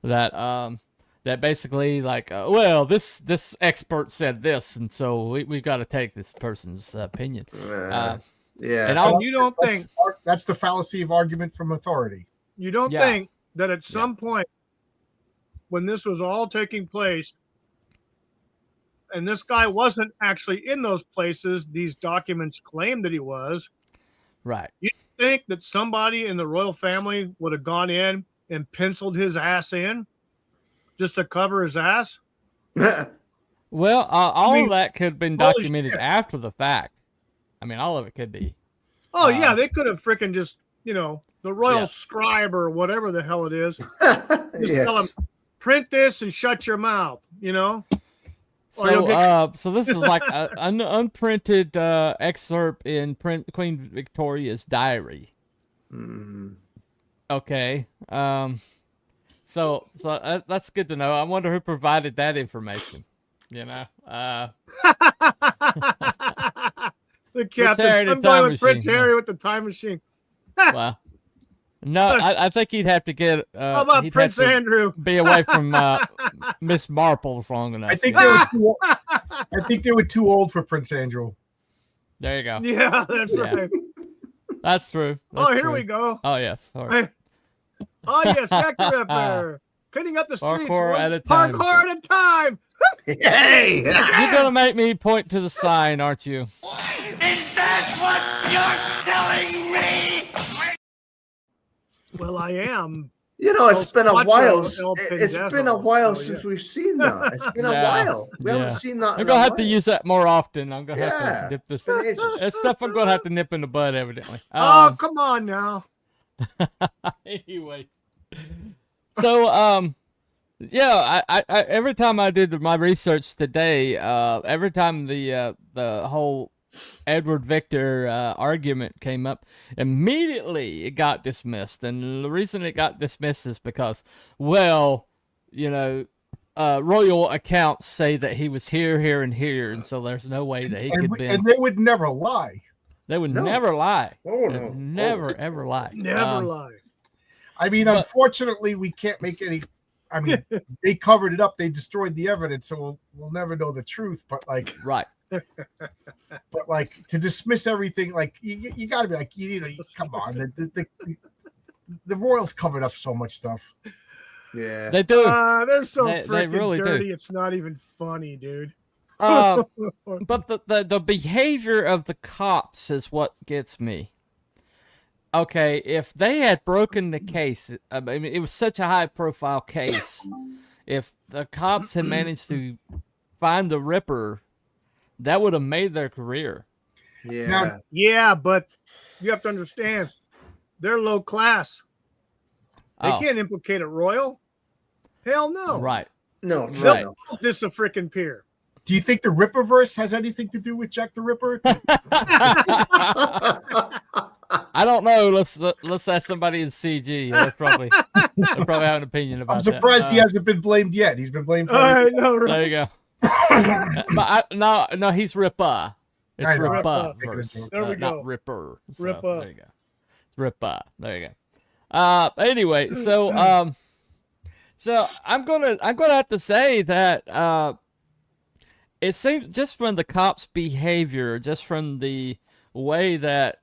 That basically like, well, this expert said this, and so we've got to take this person's opinion. Yeah, and you don't think that's the fallacy of argument from authority? You don't think that at some point when this was all taking place, and this guy wasn't actually in those places these documents claim that he was, right? You think that somebody in the royal family would have gone in and penciled his ass in just to cover his ass? Well, all of that could have been documented after the fact. I mean, all of it could be. Oh, yeah, they could have freaking just, the royal scribe or whatever the hell it is. Just tell him, print this and shut your mouth, So this is like an unprinted excerpt in Queen Victoria's diary. Okay. So that's good to know. I wonder who provided that information. The captain. I'm going with Prince Harry with the time machine. Well, no, I think he'd have to get. How about Prince Andrew? Be away from Miss Marples long enough. I think they were too old for Prince Andrew. There you go. Yeah, that's right. That's true. Here we go. Oh yes. All right. Oh yes, Jack the Ripper, cleaning up the streets. Parkour at a time. Parkour at a time. Hey, you're gonna make me point to the sign, aren't you? Is that what you're telling me? Well, I am. It's been a while. It's been a while since we've seen that. It's been a while. We haven't seen that. I'm gonna have to use that more often. I'm gonna have to dip this. It's stuff I'm gonna have to nip in the bud, evidently. Oh, come on now. Anyway, so I every time I did my research today, every time the whole Edward Victor argument came up, immediately it got dismissed. And the reason it got dismissed is because, royal accounts say that he was here, and here, and so there's no way that he could be. And they would never lie. They would never lie. Oh, no. Never, ever lie. Never lie. I mean, unfortunately, we can't make any. I mean, they covered it up. They destroyed the evidence, so we'll never know the truth. But like, right. But like to dismiss everything, like you got to be like, come on, the Royals covered up so much stuff. Yeah, they do. They're so they freaking really dirty. do. It's not even funny, dude. But the behavior of the cops is what gets me. Okay, if they had broken the case, I mean, it was such a high-profile case. If the cops had managed to find the Ripper, that would have made their career. Yeah. Now, yeah, but you have to understand, they're low class. They can't implicate a royal. Hell no. Right. No, right. This a freaking peer. Do you think the Ripperverse has anything to do with Jack the Ripper? I don't know. Let's ask somebody in CG. They'll probably have an opinion about that. I'm surprised he hasn't been blamed yet. He's been blamed for no, right. There you go. No, he's Ripper. It's Ripper. There we go. Not Ripper. So, Ripper. There you go. Ripper. There you go. Anyway, so I'm gonna have to say that it seems just from the cops' behavior, just from the way that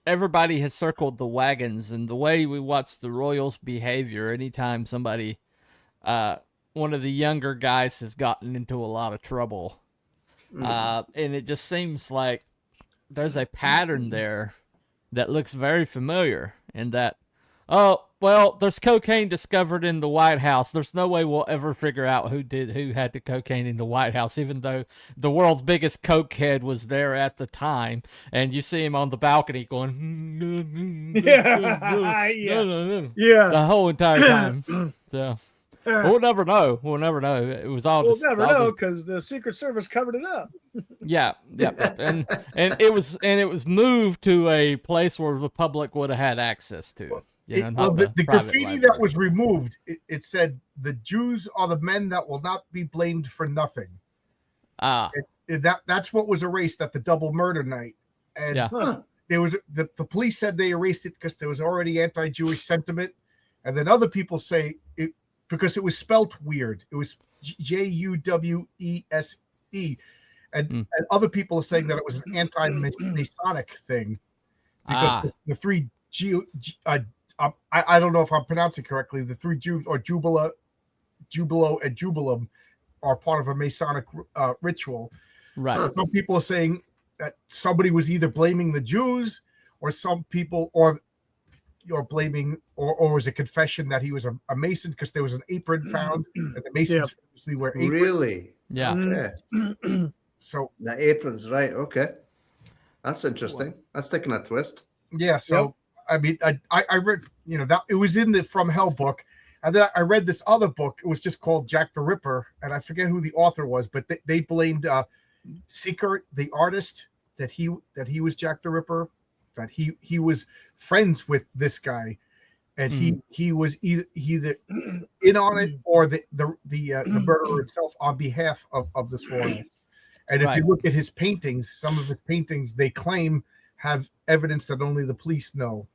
everybody has circled the wagons and the way we watch the Royals' behavior anytime somebody, one of the younger guys has gotten into a lot of trouble. And it just seems like there's a pattern there that looks very familiar in that, oh, well, there's cocaine discovered in the White House. There's no way we'll ever figure out who had the cocaine in the White House, even though the world's biggest cokehead was there at the time. And you see him on the balcony going, yeah, the whole entire time. So we'll never know. We'll never know. It was all. We'll never know because the Secret Service covered it up. Yeah, and it was moved to a place where the public would have had access to. The graffiti that was removed, it said, "The Jews are the men that will not be blamed for nothing." That's what was erased at the double murder night. And there was the police said they erased it because there was already anti-Jewish sentiment, and then other people say it because it was spelt weird. It was Juwese, and other people are saying that it was an anti-Masonic thing because the three I don't know if I'm pronouncing correctly. The three Jews, or Jubilo, and Jubilum, are part of a Masonic ritual. Right. So some people are saying that somebody was either blaming the Jews, or some people, or you're blaming, or was a confession that he was a Mason because there was an apron found, and the Masons famously wear aprons. Really? Yeah. Okay. So the aprons, right? Okay, that's interesting. That's taking a twist. Yeah. So. I mean, I read, that it was in the From Hell book, and then I read this other book. It was just called Jack the Ripper, and I forget who the author was, but they blamed Seeker, the artist, that he was Jack the Ripper, that he was friends with this guy, and he was either in on it or the murderer itself on behalf of this royal. And if you look at his paintings, some of his paintings they claim have evidence that only the police know.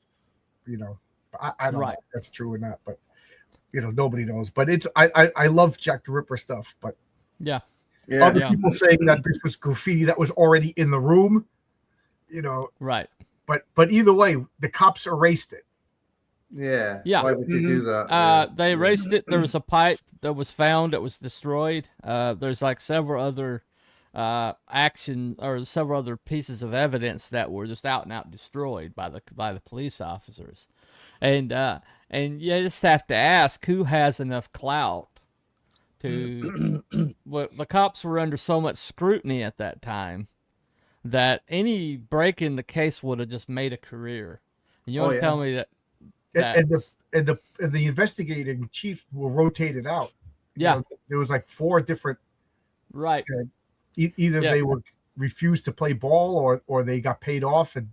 I don't know if that's true or not, but nobody knows. But it's I love Jack the Ripper stuff, but other people saying that this was graffiti that was already in the room, Right. But either way, the cops erased it. Yeah. Yeah. Why would they do that? They erased it. There was a pipe that was found that was destroyed. There's like several other several other pieces of evidence that were just out and out destroyed by the police officers, and you just have to ask who has enough clout to. Well, the cops were under so much scrutiny at that time that any break in the case would have just made a career. And you want to tell me that and the investigating chief were rotated out. There was like 4 different. Right. Either they were refused to play ball, or they got paid off, and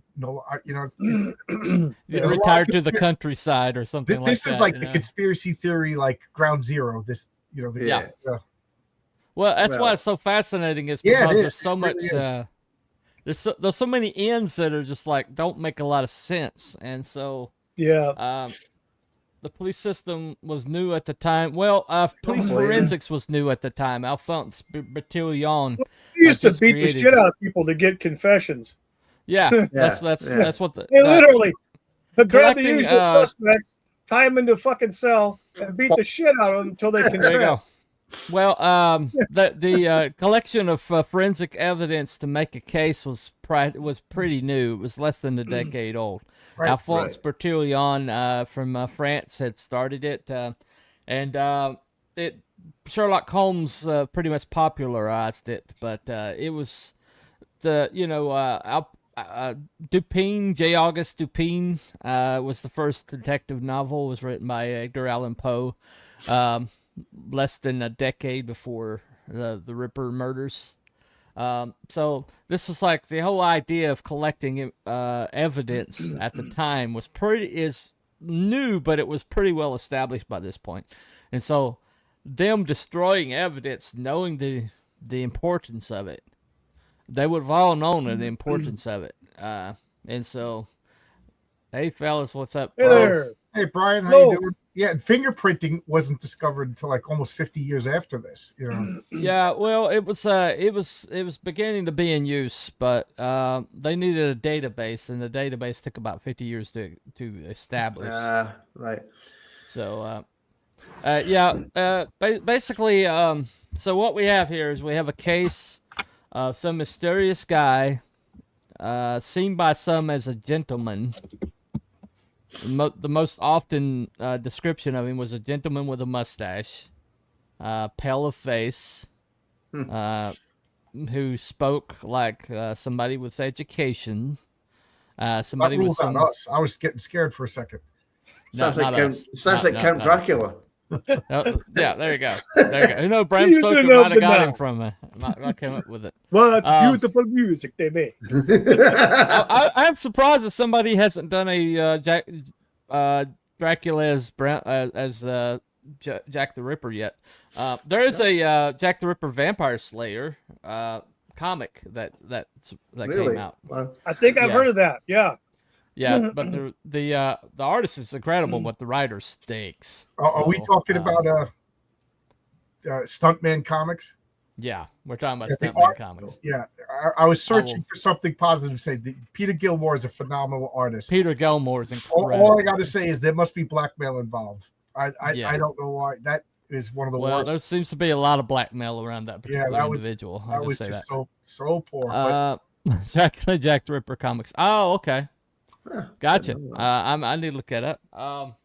retired to the countryside or something. This is like the conspiracy theory, like ground zero. This, Well, that's why it's so fascinating. Is because there's so much. There's so many ends that are just like don't make a lot of sense, and so the police system was new at the time. Well, police Probably, yeah. forensics was new at the time. Alphonse Bertillon. He used to just beat created- the shit out of people to get confessions. Yeah, Yeah, that's yeah. what the They literally grab the collecting, usual suspects, tie them into a fucking cell, and beat the shit out of them until they confess. There you go. Well, the collection of forensic evidence to make a case was pretty new. It was less than a decade old. Right, Alphonse Bertillon from France had started it, and Sherlock Holmes pretty much popularized it. But it was Dupin, J. August Dupin was the first detective novel. It was written by Edgar Allan Poe. Less than a decade before the Ripper murders. So this was like the whole idea of collecting evidence at the time is new, but it was pretty well established by this point. And so them destroying evidence, knowing the importance of it, they would have all known the importance of it. And so, hey fellas, what's up? Hey there. Hey Brian, how Hello. you doing? Yeah, and fingerprinting wasn't discovered until like almost 50 years after this. You know. Yeah, well, it was beginning to be in use, but they needed a database, and the database took about 50 years to establish. Right. So, basically, so what we have here is we have a case of some mysterious guy, seen by some as a gentleman. The most often description of him was a gentleman with a mustache, pale of face, who spoke like somebody with education. Somebody Not with ruled some. out us. I was getting scared for a second. Sounds not like us. No, Count no. Dracula. Yeah, there you go. There you go. Who knows? Bram You Stoker don't know might have got the him from. I came up with it. What beautiful music they make. I'm surprised that somebody hasn't done a Dracula as Jack the Ripper yet. There is a Jack the Ripper Vampire Slayer comic that Really? came out. Wow. I think I've Yeah. heard of that. Yeah. Yeah, but the artist is incredible, but the writer stinks. Are we So, talking about Stuntman comics? Yeah, we're talking about Yeah, they Stuntman are- comics. Yeah, I was searching for something positive to say. Peter Gilmore is a phenomenal artist. Peter Gilmore is incredible. All I got to say is there must be blackmail involved. Yeah. I don't know why. That is one of the Well, worst. there seems to be a lot of blackmail around that Yeah, particular that was- individual. That I'll was just say just that. so poor. But Jack the Ripper comics. Oh, okay. Huh, Gotcha. didn't know that. I need to look that up.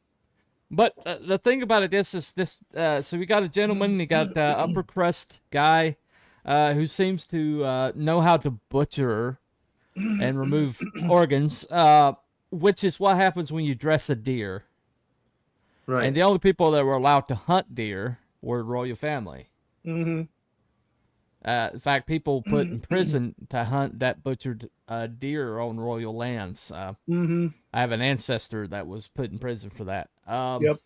But the thing about it is this. So we got a gentleman. You got upper crust guy, who seems to know how to butcher and remove organs. Which is what happens when you dress a deer. Right. And the only people that were allowed to hunt deer were the royal family. Mm-hmm. In fact, people put in prison to hunt that butchered deer on royal lands. Mm-hmm. I have an ancestor that was put in prison for that. Yep.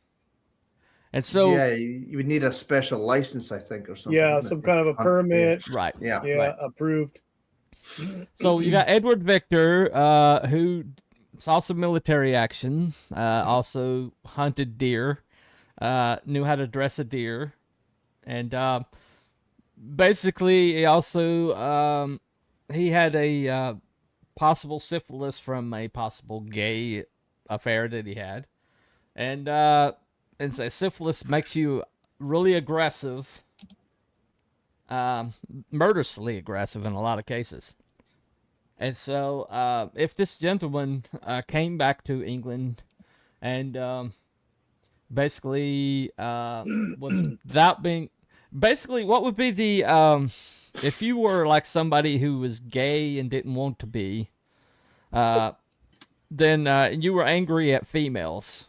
And so, yeah, you would need a special license, I think, or something. Yeah, wouldn't some it? kind of a permit. right. Yeah. Yeah, Right. approved. So you got Edward Victor, who saw some military action, also hunted deer, knew how to dress a deer, and basically he also he had a possible syphilis from a possible gay affair that he had, and so syphilis makes you really aggressive, murderously aggressive in a lot of cases. And so, if this gentleman came back to England and basically without being, basically, what would be the if you were like somebody who was gay and didn't want to be, then you were angry at females.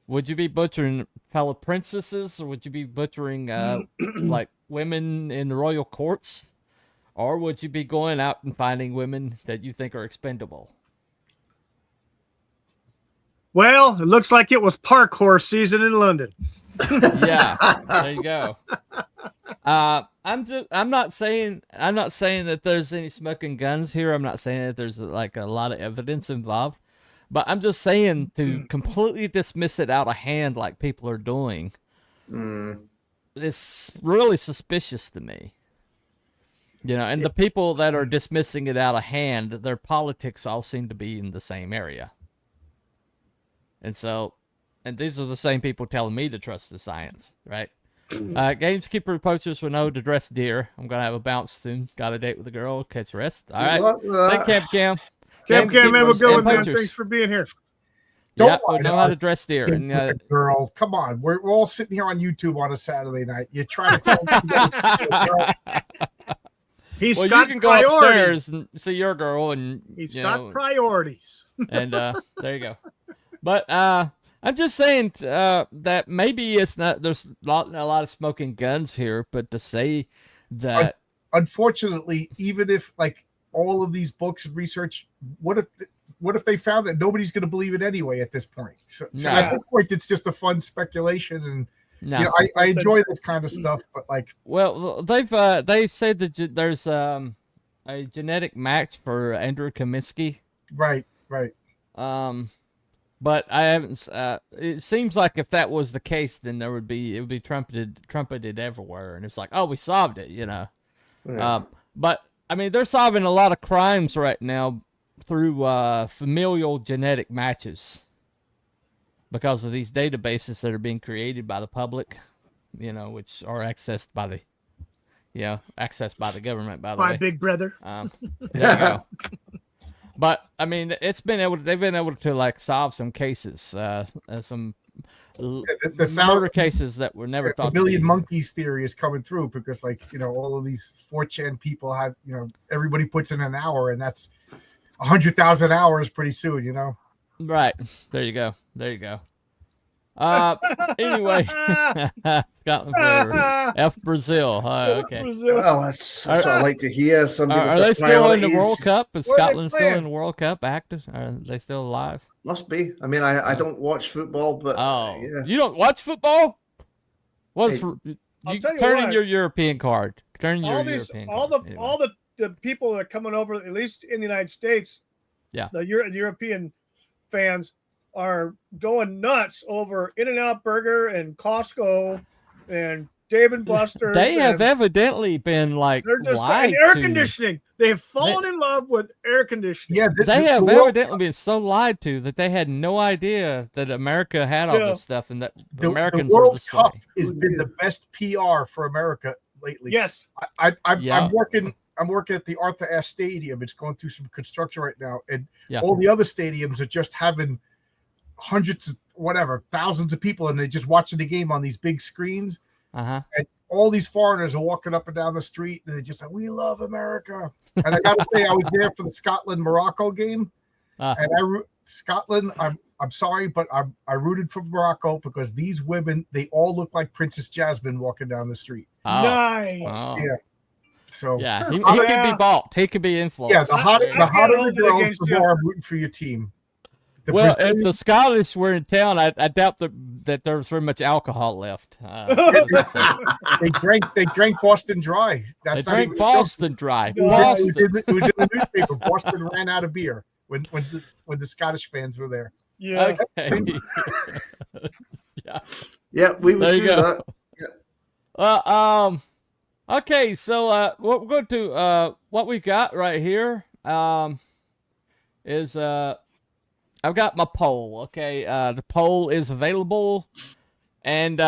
Would you be butchering fellow princesses, or would you be butchering like women in the royal courts? Or would you be going out and finding women that you think are expendable? Well, it looks like it was park horse season in London. Yeah, there you go. I'm not saying that there's any smoking guns here. I'm not saying that there's like a lot of evidence involved. But I'm just saying to completely dismiss it out of hand like people are doing. It's really suspicious to me. And the people that are dismissing it out of hand, their politics all seem to be in the same area. And these are the same people telling me to trust the science, right? Gameskeeper posters for no to dress deer. I'm going to have a bounce soon. Got a date with a girl, catch rest. All right. Thank Camp Cam. Cam, have a good one, man. Poachers. Thanks for being here. Yeah, we know how to dress deer. And girl, come on. We're all sitting here on YouTube on a Saturday night. You try to tell me. He's well, got you can go priorities. upstairs and see your girl, and he's got priorities. And there you go. But I'm just saying that maybe it's not. There's not a lot of smoking guns here, but to say that, unfortunately, even if like all of these books and research, what if they found that nobody's going to believe it anyway at this point? So at this point, it's just a fun speculation, and I enjoy this kind of stuff. But like, well, they've said that there's a genetic match for Andrew Kaminsky. Right. But I haven't. It seems like if that was the case, then it would be trumpeted everywhere, and it's like, oh, we solved it, Yeah. But I mean, they're solving a lot of crimes right now through familial genetic matches because of these databases that are being created by the public, which are accessed by the government. By the way, my big brother. There you go. But I mean, they've been able to like solve some cases, some murder cases that were never thought. The million monkeys theory is coming through because, like, all of these 4chan people have, everybody puts in an hour, and that's 100,000 hours pretty soon, Right. There you go. Anyway, Scotland forever. F Brazil. Okay. Well, that's what I like to hear. Are they still in the World Cup? Is Scotland still in the World Cup active? Are they still alive? Must be. I mean, I don't watch football, but yeah. You don't watch football? Hey, Turn in your European card. Turn your European all card. all the people that are coming over, at least in the United States. Yeah. The European fans are going nuts over In-N-Out Burger and Costco and Dave and Buster's. They have evidently been like air conditioning. They have fallen in love with air conditioning. Yeah, they have evidently been so lied to that they had no idea that America had all this stuff and that Americans the were World just Cup funny. has been the best PR for America lately. Yes, I'm working at the Arthur Ashe Stadium. It's going through some construction right now, and all the other stadiums are just having hundreds of thousands of people, and they're just watching the game on these big screens. And all these foreigners are walking up and down the street, and they're just like, "We love America." And I got to say, I was there for the Scotland-Morocco game, and Scotland. I'm sorry, but I rooted for Morocco because these women, they all look like Princess Jasmine walking down the street. Nice. Oh. Yeah. So he could be bought. He could be influenced. Yeah, the hotter the girls, the more I'm rooting for your team. If the Scottish were in town, I doubt that there was very much alcohol left. They drank Boston Dry. They drank Boston Dry. It was in the newspaper. Boston ran out of beer when the Scottish fans were there. Yeah. Okay. Yeah, we would do that. Yeah. Okay, so what we're going to what we got right here is I've got my poll. Okay, the poll is available, and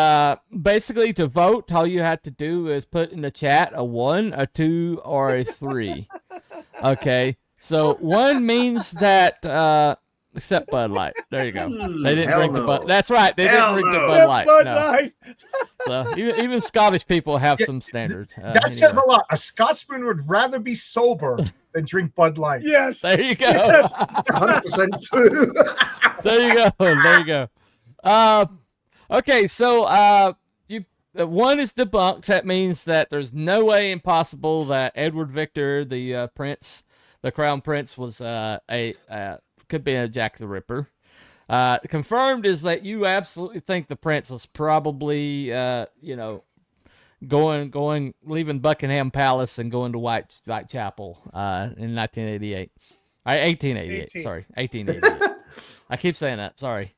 basically to vote, all you have to do is put in the chat a 1, a 2, or a 3. Okay, so 1 means that except Bud Light. There you go. They didn't drink the Bud. That's right. They didn't drink the Bud Light. No. So even Scottish people have some standards. That says a lot. A Scotsman would rather be sober than drink Bud Light. Yes. There you go. Yes. 100% true. There you go. There you go. Okay, so 1 is debunked. That means that there's no way impossible that Edward Victor, the prince, the crown prince, was could be a Jack the Ripper. Confirmed is that you absolutely think the prince was probably, leaving Buckingham Palace and going to Whitechapel in 1988. 1888. Sorry, 1888. I keep saying that. Sorry.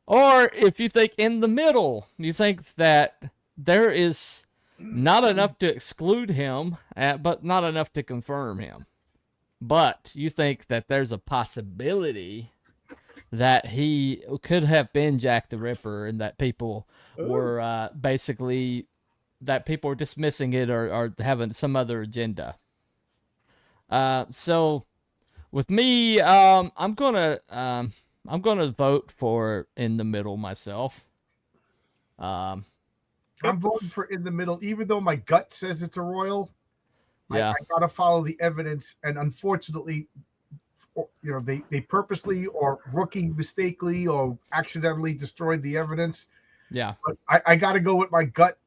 Or if you think in the middle, you think that there is not enough to exclude him, but not enough to confirm him. But you think that there's a possibility that he could have been Jack the Ripper, and that people were basically dismissing it or having some other agenda. So with me, I'm gonna vote for in the middle myself. I'm voting for in the middle, even though my gut says it's a royal. Yeah, I gotta follow the evidence, and unfortunately, they purposely or rookie mistakenly or accidentally destroyed the evidence. Yeah, but I gotta go with my gut.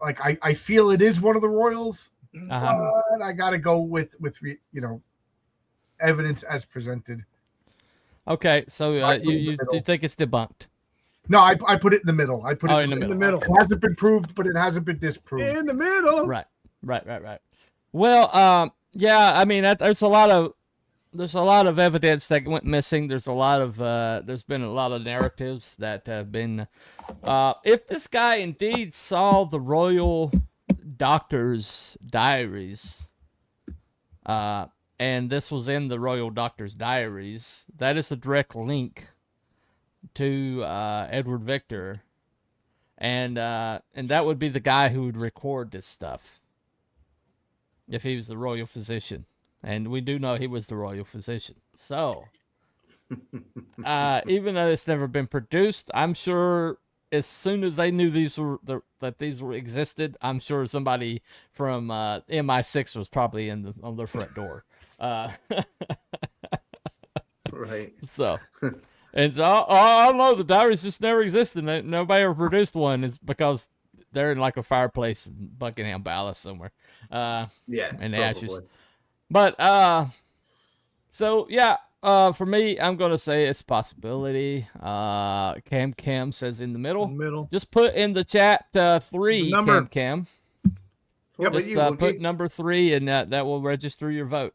Like I feel it is one of the royals, but I gotta go with evidence as presented. Okay, so you think it's debunked? No, I put it in the middle. I put it in the middle. It hasn't been proved, but it hasn't been disproved. In the middle. Right. Well, yeah, I mean, there's a lot of evidence that went missing. There's been a lot of narratives that have been. If this guy indeed saw the royal doctor's diaries, and this was in the royal doctor's diaries, that is a direct link to Edward Victor, and that would be the guy who would record this stuff if he was the royal physician, and we do know he was the royal physician. So, even though it's never been produced, I'm sure as soon as they knew these existed, I'm sure somebody from MI6 was probably on their front door. Right. So. And so, I don't know, the diaries just never existed. Nobody ever produced one. It's because they're in like a fireplace in Buckingham Palace somewhere. Yeah, in the probably. ashes. But, so, yeah, for me, I'm going to say it's a possibility. Cam says in the middle. Just put in the chat 3, Cam. Just put number 3, and that will register your vote.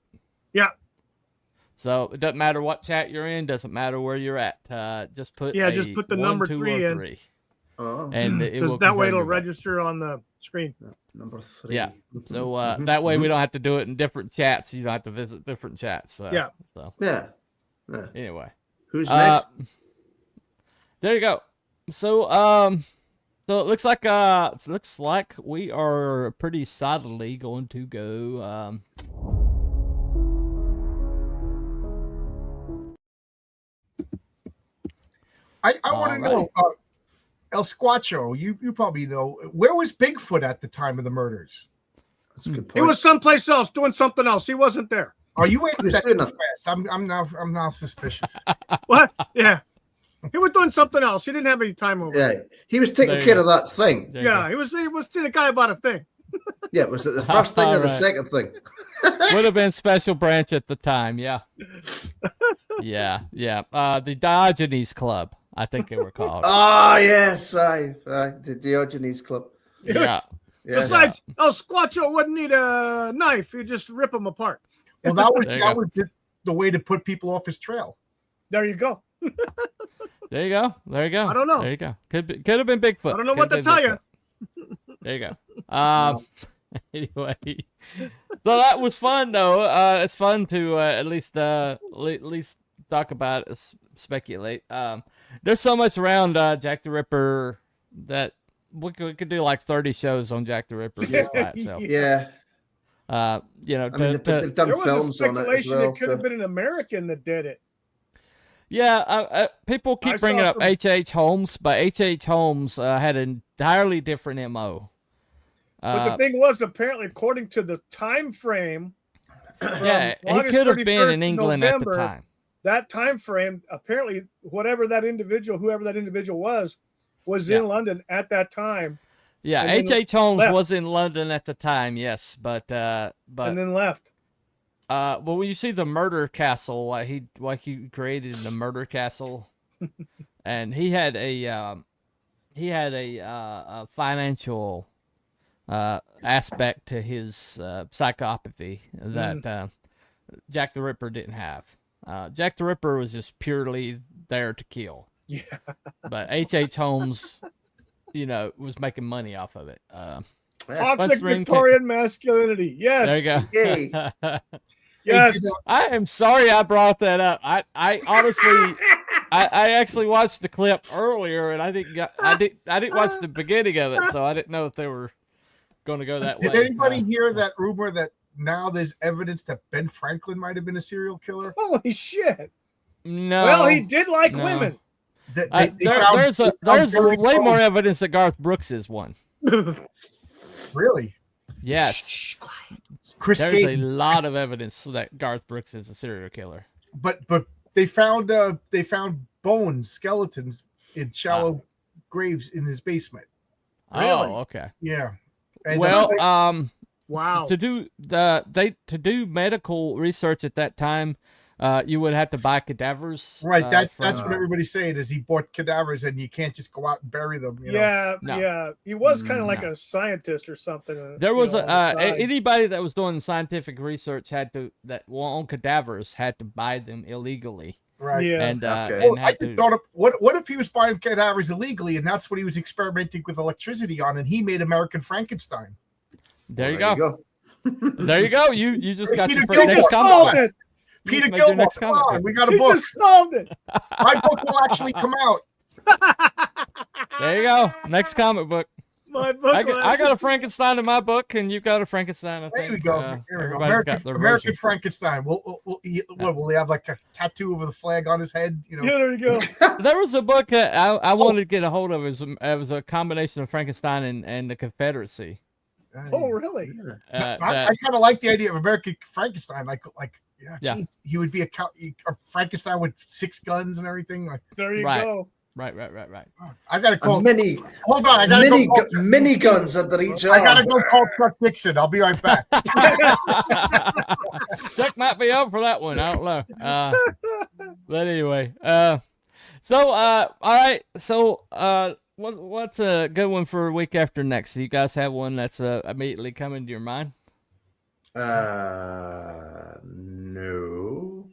Yeah. So it doesn't matter what chat you're in, doesn't matter where you're at. Just put the 1, number 2, 3 or in. 3. Oh, and that way it'll register on the screen. Number 3. Yeah. So that way we don't have to do it in different chats. You don't have to visit different chats. Yeah. So yeah. Anyway, who's next? There you go. So so it looks like we are pretty solidly going to go. I want to know, El Squatcho, you probably know, where was Bigfoot at the time of the murders? That's a good point. He was someplace else doing something else. He wasn't there. Oh, you went that too fast. I'm now suspicious. What? Yeah. He was doing something else. He didn't have any time over. Yeah, he was taking care of that thing. Yeah, he was to the guy about a thing. Yeah, was it the first thing or the second thing? Would have been special branch at the time. Yeah. Yeah. The Diogenes Club, I think they were called. Oh yes, the Diogenes Club. Yeah. Yes. Besides, El Squatcho wouldn't need a knife. You just rip them apart. Well, that was the way to put people off his trail. There you go. There you go. I don't know. There you go. Could have been Bigfoot. I don't know what to tell you. There you go. Anyway, so that was fun though. It's fun to at least talk about it, speculate. There's so much around Jack the Ripper that we could do like 30 shows on Jack the Ripper just by itself. Yeah. There they've done was films on it as well. It could have been an American that did it. Yeah, people keep bringing up H.H. Holmes, but H.H. Holmes had an entirely different MO. But the thing was, apparently, according to the time frame, yeah, he could have been in England at the time. That time frame, apparently, whoever that individual was in London at that time. Yeah, H.H. Holmes was in London at the time, yes, but and then left. Well, when you see the murder castle, he created the murder castle, and he had a financial aspect to his psychopathy that Jack the Ripper didn't have. Jack the Ripper was just purely there to kill. Yeah. But H.H. Holmes, was making money off of it. Toxic Victorian masculinity. Yes. There you go. Yay. Yes. I am sorry I brought that up. I honestly, I actually watched the clip earlier, and I didn't watch the beginning of it, so I didn't know if they were going to go that way. Did anybody hear that rumor that now there's evidence that Ben Franklin might have been a serial killer? Holy shit. No. Well, he did like No. women. There's way more evidence that Garth Brooks is one. Really? Yes. Chris There's Gaten. a lot of evidence that Garth Brooks is a serial killer. But they found bones, skeletons in shallow graves in his basement. Really? Oh, okay. Yeah. And Well, Wow. to do medical research at that time, you would have to buy cadavers. right, that's from- what everybody's saying is he bought cadavers and you can't just go out and bury them. You know? Yeah, No. yeah. He was kind of like No. a scientist or something. There was on the side. anybody that was doing scientific research on cadavers had to buy them illegally, Right. Yeah. and Okay. and I had just to. thought of what if he was buying cadavers illegally and that's what he was experimenting with electricity on and he made American Frankenstein. There you go. There you go. You just got Peter your Gilmore next solved comic. it. You Peter just made your Gilmore, next come comic on, book. we got a He book. just solved it. My book will actually come out. There you go. Next comic book. My book. I got a Frankenstein in my book, and you got a Frankenstein. I There think. we go. There we go. Everybody's got their American version. Frankenstein. Will he have like a tattoo over the flag on his head? You know. Yeah, there you go. There was a book that I wanted to get a hold of. It was a combination of Frankenstein and the Confederacy. Oh, really? I that- kind of like the idea of American Frankenstein. Yeah. Geez, he would be a Frankenstein with 6 guns and everything. Like, There you Right. go. Right. I gotta call. Mini, Hold on, I gotta mini, go. Call, mini guns under each I gotta arm. go call Chuck Dixon. I'll be right back. Chuck might be up for that one. I don't know. But anyway, so all right. So what's a good one for a week after next? Do you guys have one that's immediately coming to your mind? No.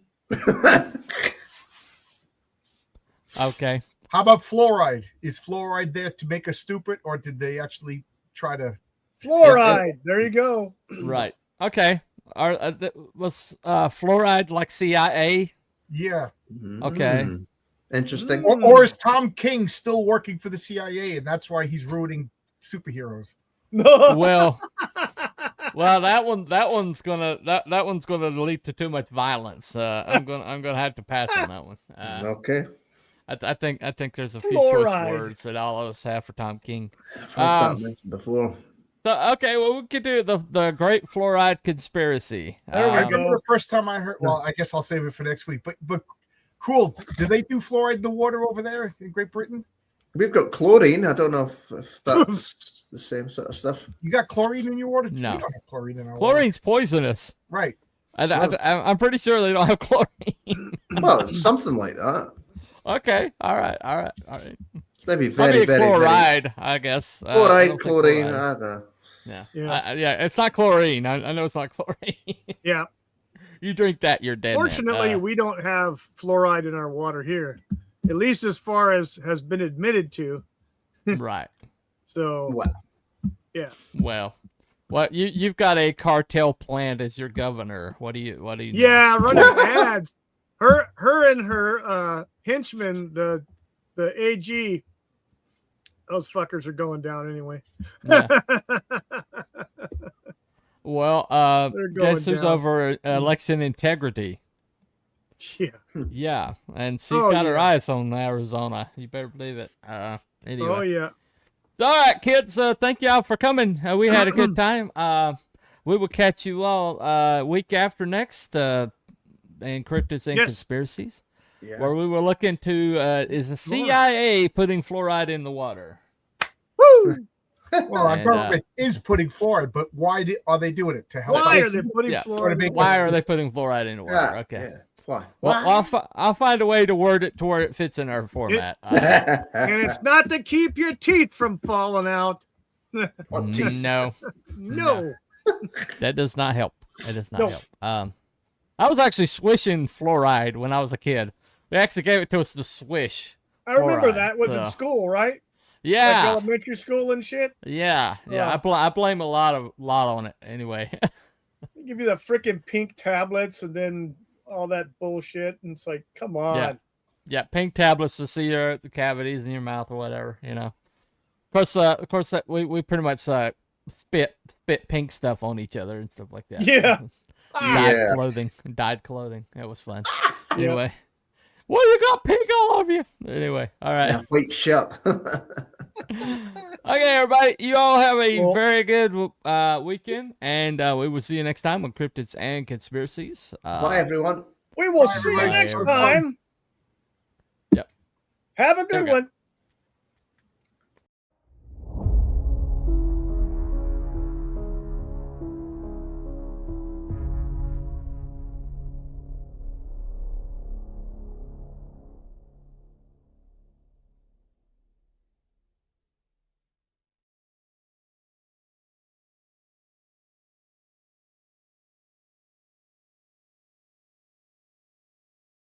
Okay. How about fluoride? Is fluoride there to make us stupid, or did they actually try to? Fluoride. There you go. Right. Okay. Was fluoride like CIA? Yeah. Okay. Interesting. Or is Tom King still working for the CIA, and that's why he's ruining superheroes? No. Well, that one's gonna lead to too much violence. I'm gonna have to pass on that one. Okay. I think there's a few Fluoride. choice words that all of us have for Tom King. I've heard that mentioned before. So, okay, well, we could do the Great Fluoride Conspiracy. There we I go. remember the first time I heard. Well, I guess I'll save it for next week. But cool. Do they do fluoride in the water over there in Great Britain? We've got chlorine. I don't know if that's the same sort of stuff. You got chlorine in your water? No. We don't have chlorine in our water. Chlorine's poisonous. Right. I'm pretty sure they don't have chlorine. Well, it's something like that. Okay, all right. It's maybe very, Maybe very, chloride, I guess. I Fluoride, don't think chlorine. chloride. I don't know. Yeah, yeah. It's not chlorine. I know it's not chlorine. Yeah. You drink that, you're dead. Fortunately, man. we don't have fluoride in our water here, at least as far as has been admitted to. Right. So, Well, yeah. Well, you've got a cartel plant as your governor. What do you know? Yeah, running ads. Her and her henchman, the AG, those fuckers are going down anyway. Yeah. Well, They're going guess who's down. over election integrity? Yeah. Yeah, and she's Oh, got her yeah. eyes on Arizona. You better believe it. Anyway. Oh yeah. All right, kids. Thank y'all for coming. We had a good time. We will catch you all week after next in Cryptids and Yes. Conspiracies, yeah. where we will look into is the CIA putting fluoride in the water? Woo! Well, our And, government is putting fluoride, but why are they doing it? To help Why us? are they putting Yeah. fluoride? make Why us- are they putting fluoride in the water? Yeah, Okay. yeah. Why? Well, I'll find a way to word it to where it fits in our format. And it's not to keep your teeth from falling out. What teeth? No, No. that does not help. It does not No. help. All I was actually swishing fluoride when I was a kid. They actually gave it to us to swish. I remember Fluoride, that was in so- school, right? Like Yeah, elementary school and shit. yeah. I blame a lot on it anyway. They give you the freaking pink tablets and then all that bullshit, and it's like, come on. Yeah, pink tablets to see the cavities in your mouth or whatever, you know. Of course, that we pretty much spit pink stuff on each other and stuff like that. Yeah. Dyed clothing. It was fun. Anyway, well, you got pink all over you. Anyway, all right. Yeah, white shirt. Okay, everybody, you all have a Cool. very good weekend, and we will see you next time on Cryptids and Conspiracies. Bye, everyone. We will Bye, see you everybody. next Everybody. time. Yep. Have a good Okay. one.